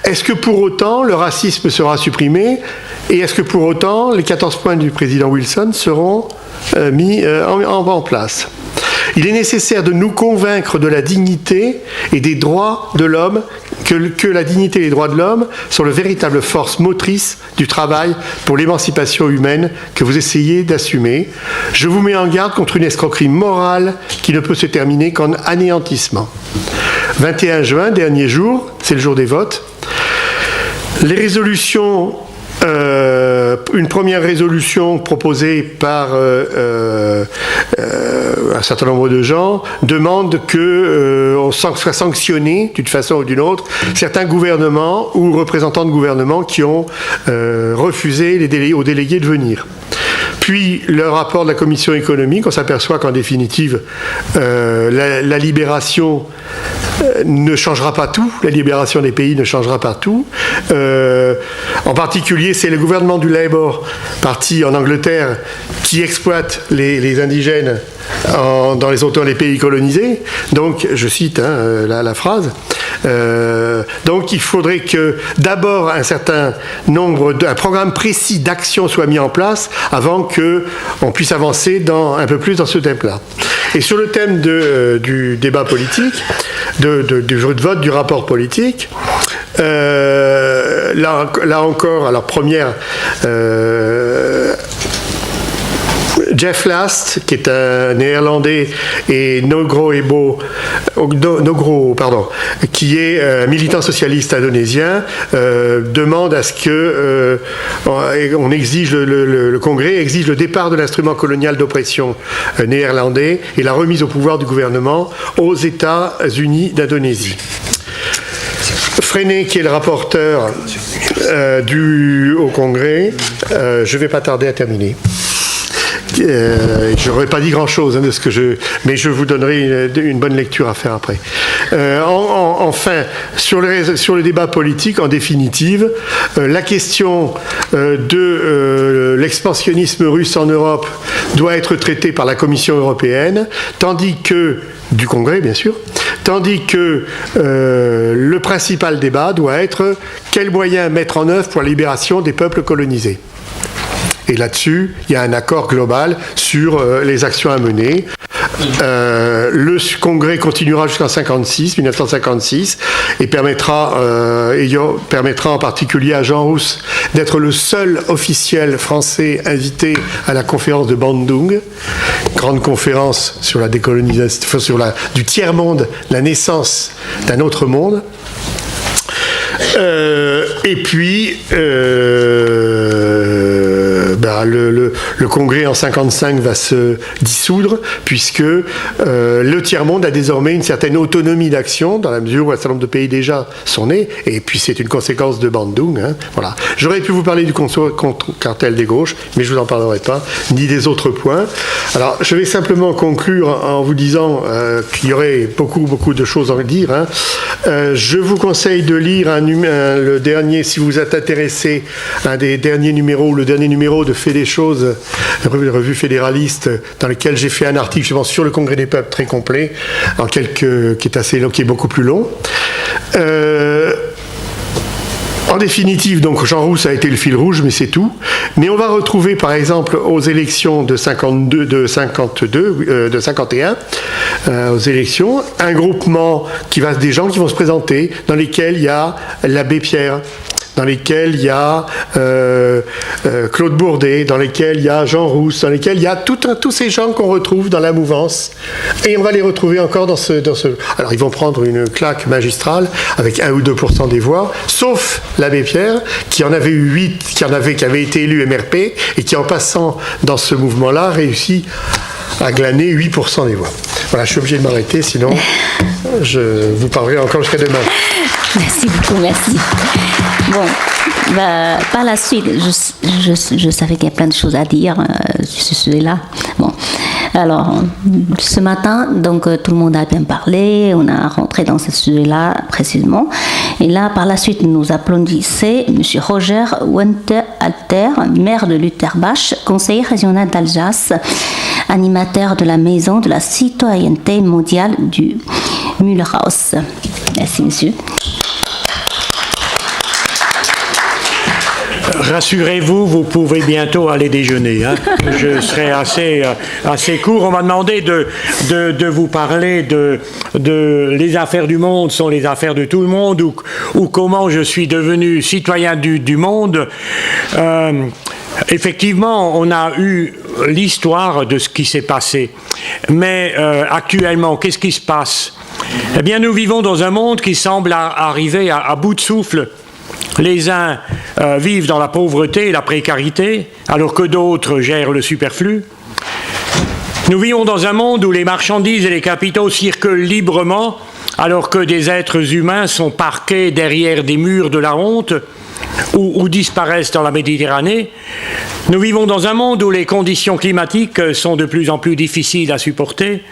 est-ce que pour autant le racisme sera supprimé et est-ce que pour autant les 14 points du président Wilson seront mis en place? Il est nécessaire de nous convaincre de la dignité et des droits de l'homme, que la dignité et les droits de l'homme sont la véritable force motrice du travail pour l'émancipation humaine que vous essayez d'assumer. Je vous mets en garde contre une escroquerie morale qui ne peut se terminer qu'en anéantissement. 21 juin, dernier jour, c'est le jour des votes. Les résolutions... une première résolution proposée par un certain nombre de gens demande qu'on soit sanctionné d'une façon ou d'une autre certains gouvernements ou représentants de gouvernements qui ont refusé aux délégués de venir. Puis le rapport de la commission économique, on s'aperçoit qu'en définitive, la libération ne changera pas tout, la libération des pays ne changera pas tout. En particulier, c'est le gouvernement du Labour Party en Angleterre qui exploite les indigènes dans les pays colonisés. Donc, je cite la phrase. Donc il faudrait que d'abord un programme précis d'action soit mis en place avant qu'on puisse avancer un peu plus dans ce thème-là. Et sur le thème du débat politique, du vote du rapport politique, là encore, alors première, Jeff Last, qui est un néerlandais, et Nogro, qui est militant socialiste indonésien, demande à ce que on exige, le Congrès exige le départ de l'instrument colonial d'oppression néerlandais et la remise au pouvoir du gouvernement aux États-Unis d'Indonésie. Freinet, qui est le rapporteur au Congrès, je ne vais pas tarder à terminer. Je n'aurais pas dit grand-chose de ce que mais je vous donnerai une bonne lecture à faire après. Enfin, sur le débat politique, en définitive, la question de l'expansionnisme russe en Europe doit être traitée par la Commission européenne, du Congrès bien sûr, tandis que le principal débat doit être quels moyens mettre en œuvre pour la libération des peuples colonisés. Et là-dessus, il y a un accord global sur les actions à mener. Le Congrès continuera jusqu'en 1956, et permettra en particulier à Jean Rousse d'être le seul officiel français invité à la conférence de Bandung, grande conférence sur la décolonisation, du tiers-monde, la naissance d'un autre monde. Et puis, le Congrès en 1955 va se dissoudre, puisque le tiers-monde a désormais une certaine autonomie d'action, dans la mesure où un certain nombre de pays déjà sont nés, et puis c'est une conséquence de Bandung. Voilà. J'aurais pu vous parler du contre-cartel des gauches, mais je ne vous en parlerai pas, ni des autres points. Alors, je vais simplement conclure en vous disant qu'il y aurait beaucoup de choses à dire. Je vous conseille de lire le dernier, si vous êtes intéressé, un des derniers numéros, le dernier numéro de Fait des choses, revue fédéraliste, dans lequel j'ai fait un article, je pense, sur le Congrès des peuples très complet, qui est beaucoup plus long. En définitive, donc Jean Rousse a été le fil rouge, mais c'est tout. Mais on va retrouver, par exemple, aux élections de 51, aux élections, un groupement des gens qui vont se présenter, dans lesquels il y a l'abbé Pierre, dans lesquels il y a Claude Bourdet, dans lesquels il y a Jean Rousse, dans lesquels il y a tous ces gens qu'on retrouve dans la mouvance. Et on va les retrouver encore dans ce... Alors, ils vont prendre une claque magistrale avec 1 ou 2% des voix, sauf l'abbé Pierre, qui en avait eu 8, qui avait été élu MRP, et qui, en passant dans ce mouvement-là, réussit à glaner 8% des voix. Voilà, je suis obligé de m'arrêter, sinon je vous parlerai encore jusqu'à demain. Merci beaucoup, merci. Bon, par la suite, je savais qu'il y a plein de choses à dire sur celui-là. Bon, alors, ce matin, donc tout le monde a bien parlé, on a rentré dans ce sujet-là précisément. Et là, par la suite, nous applaudissons M. Roger Winterhalter, maire de Lutherbach, conseiller régional d'Alsace, animateur de la Maison de la citoyenneté mondiale du Mühlhaus. Merci, monsieur. Rassurez-vous, vous pouvez bientôt aller déjeuner. Je serai assez court. On m'a demandé de vous parler de les affaires du monde sont les affaires de tout le monde, ou comment je suis devenu citoyen du monde. Effectivement, on a eu l'histoire de ce qui s'est passé. Mais actuellement, qu'est-ce qui se passe? Eh bien, nous vivons dans un monde qui semble arriver à bout de souffle. Les uns vivent dans la pauvreté et la précarité, alors que d'autres gèrent le superflu. Nous vivons dans un monde où les marchandises et les capitaux circulent librement, alors que des êtres humains sont parqués derrière des murs de la honte ou disparaissent dans la Méditerranée. Nous vivons dans un monde où les conditions climatiques sont de plus en plus difficiles à supporter,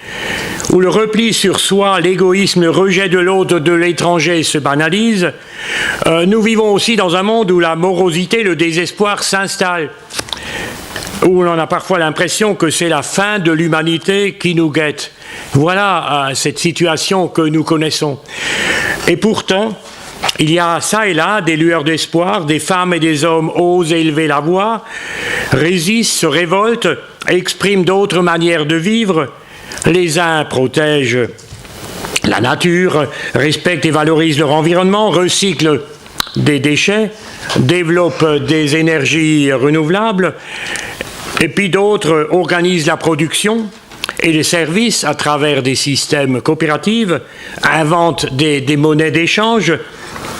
où le repli sur soi, l'égoïsme, le rejet de l'autre, de l'étranger se banalise. Nous vivons aussi dans un monde où la morosité, le désespoir s'installent, où l'on a parfois l'impression que c'est la fin de l'humanité qui nous guette. Voilà cette situation que nous connaissons. Et pourtant, il y a ça et là des lueurs d'espoir, des femmes et des hommes osent élever la voix, résistent, se révoltent, expriment d'autres manières de vivre. Les uns protègent la nature, respectent et valorisent leur environnement, recyclent des déchets, développent des énergies renouvelables, et puis d'autres organisent la production et les services à travers des systèmes coopératifs, inventent des monnaies d'échange,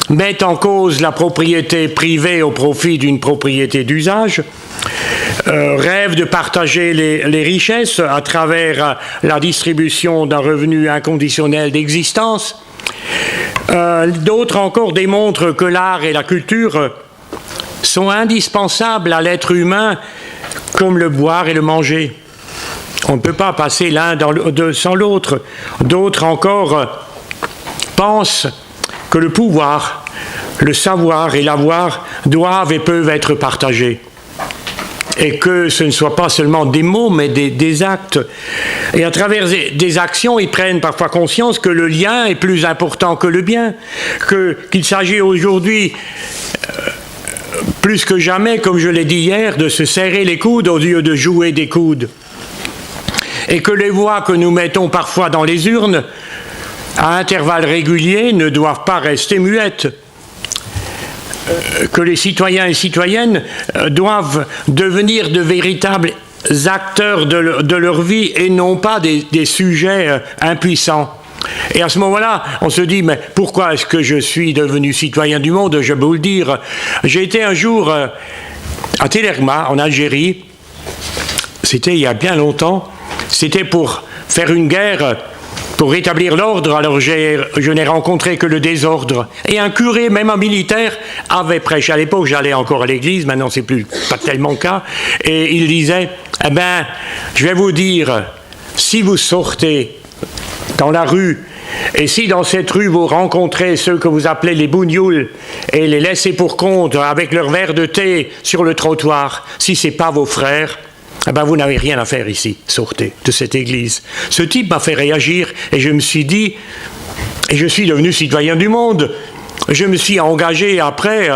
mettent en cause la propriété privée au profit d'une propriété d'usage, rêvent de partager les richesses à travers la distribution d'un revenu inconditionnel d'existence. D'autres encore démontrent que l'art et la culture sont indispensables à l'être humain comme le boire et le manger. On ne peut pas passer l'un sans l'autre. D'autres encore pensent que le pouvoir, le savoir et l'avoir doivent et peuvent être partagés. Et que ce ne soit pas seulement des mots, mais des actes. Et à travers des actions, ils prennent parfois conscience que le lien est plus important que le bien, qu'il s'agit aujourd'hui, plus que jamais, comme je l'ai dit hier, de se serrer les coudes au lieu de jouer des coudes. Et que les voix que nous mettons parfois dans les urnes, à intervalles réguliers, ne doivent pas rester muettes. Que les citoyens et citoyennes doivent devenir de véritables acteurs de leur vie et non pas des sujets impuissants. Et à ce moment-là, on se dit, mais pourquoi est-ce que je suis devenu citoyen du monde? Je peux vous le dire. J'ai été un jour à Telerma, en Algérie. C'était il y a bien longtemps. C'était pour faire une guerre, pour rétablir l'ordre. Alors je n'ai rencontré que le désordre. Et un curé, même un militaire, avait prêché. À l'époque, j'allais encore à l'église, maintenant c'est pas tellement le cas. Et il disait, eh ben, je vais vous dire, si vous sortez dans la rue, et si dans cette rue vous rencontrez ceux que vous appelez les bougnoules et les laissés pour compte avec leur verre de thé sur le trottoir, si ce n'est pas vos frères, eh ben vous n'avez rien à faire ici, sortez de cette église. Ce type m'a fait réagir et je me suis dit, et je suis devenu citoyen du monde. Je me suis engagé après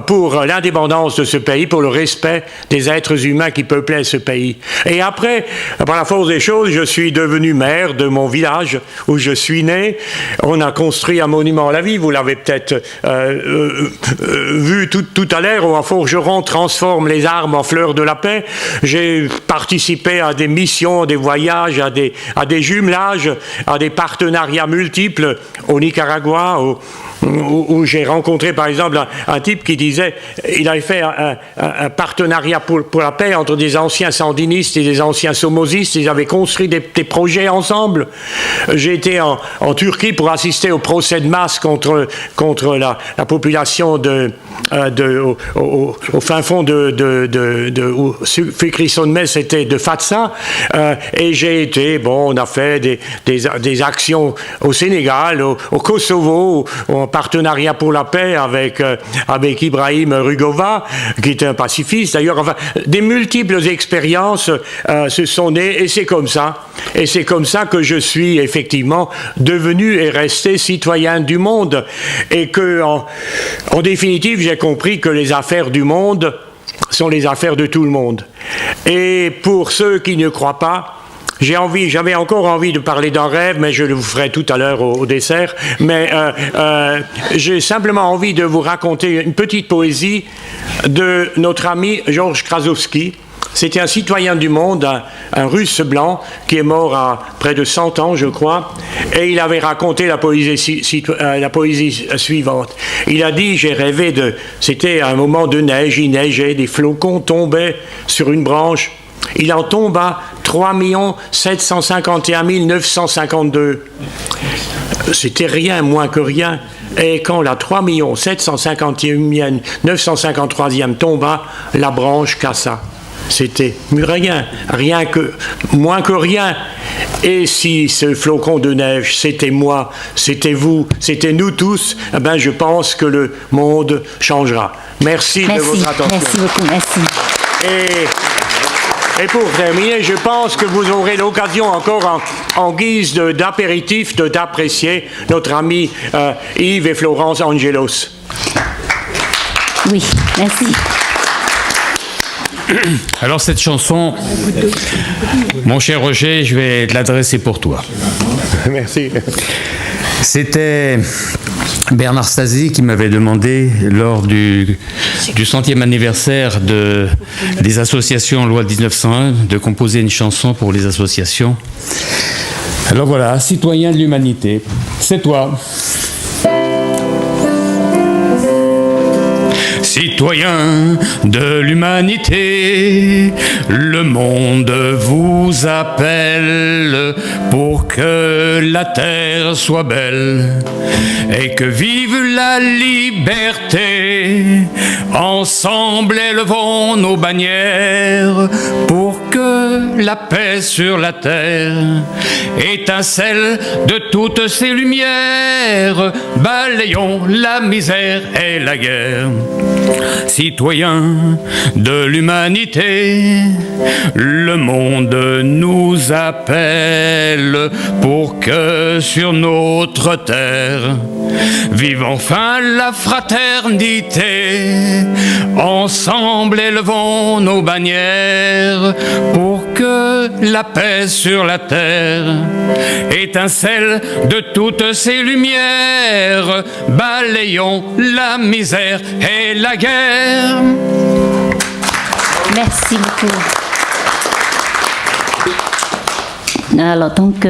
pour l'indépendance de ce pays, pour le respect des êtres humains qui peuplaient ce pays. Et après, par la force des choses, je suis devenu maire de mon village où je suis né. On a construit un monument à la vie, vous l'avez peut-être vu tout à l'heure, où un forgeron transforme les armes en fleurs de la paix. J'ai participé à des missions, des voyages, à des jumelages, à des partenariats multiples au Nicaragua, où j'ai rencontré par exemple un type qui disait, il avait fait un partenariat pour la paix entre des anciens sandinistes et des anciens somozistes, ils avaient construit des projets ensemble. J'ai été en Turquie pour assister au procès de masse contre la population au fin fond où Fikri Sönmez était de Fatsa, et j'ai été, on a fait des actions au Sénégal, au Kosovo, en partenariat pour la paix avec Ibrahim Rugova, qui était un pacifiste. D'ailleurs, enfin, des multiples expériences se sont nées, et c'est comme ça. Et c'est comme ça que je suis effectivement devenu et resté citoyen du monde. Et que, en définitive, j'ai compris que les affaires du monde sont les affaires de tout le monde. Et pour ceux qui ne croient pas, j'avais encore envie de parler d'un rêve, mais je le ferai tout à l'heure au dessert. Mais j'ai simplement envie de vous raconter une petite poésie de notre ami Georges Krasovski. C'était un citoyen du monde, un Russe blanc, qui est mort à près de 100 ans, je crois, et il avait raconté la poésie suivante. Il a dit, j'ai rêvé c'était un moment de neige, il neigeait, des flocons tombaient sur une branche. Il en tomba 3 751 952. C'était rien, moins que rien. Et quand la 3 751 953e tomba, la branche cassa. C'était rien que, moins que rien. Et si ce flocon de neige, c'était moi, c'était vous, c'était nous tous, eh ben je pense que le monde changera. Merci de votre attention. Merci beaucoup, merci. Et pour terminer, je pense que vous aurez l'occasion encore en guise d'apéritif d'apprécier notre ami Yves et Florence Angelos. Oui, merci. Alors cette chanson, mon cher Roger, je vais te l'adresser pour toi. Merci. C'était Bernard Stasi qui m'avait demandé lors du 100e anniversaire des associations loi de 1901 de composer une chanson pour les associations. Alors voilà, citoyen de l'humanité, c'est toi. Citoyens de l'humanité, le monde vous appelle pour que la terre soit belle et que vive la liberté. Ensemble élevons nos bannières pour que la paix sur la terre étincelle de toutes ces lumières. Balayons la misère et la guerre. Citoyens de l'humanité, le monde nous appelle pour que sur notre terre vive enfin la fraternité. Ensemble élevons nos bannières pour que la paix sur la terre étincelle de toutes ces lumières. Balayons la misère et la guerre. Merci beaucoup. Alors donc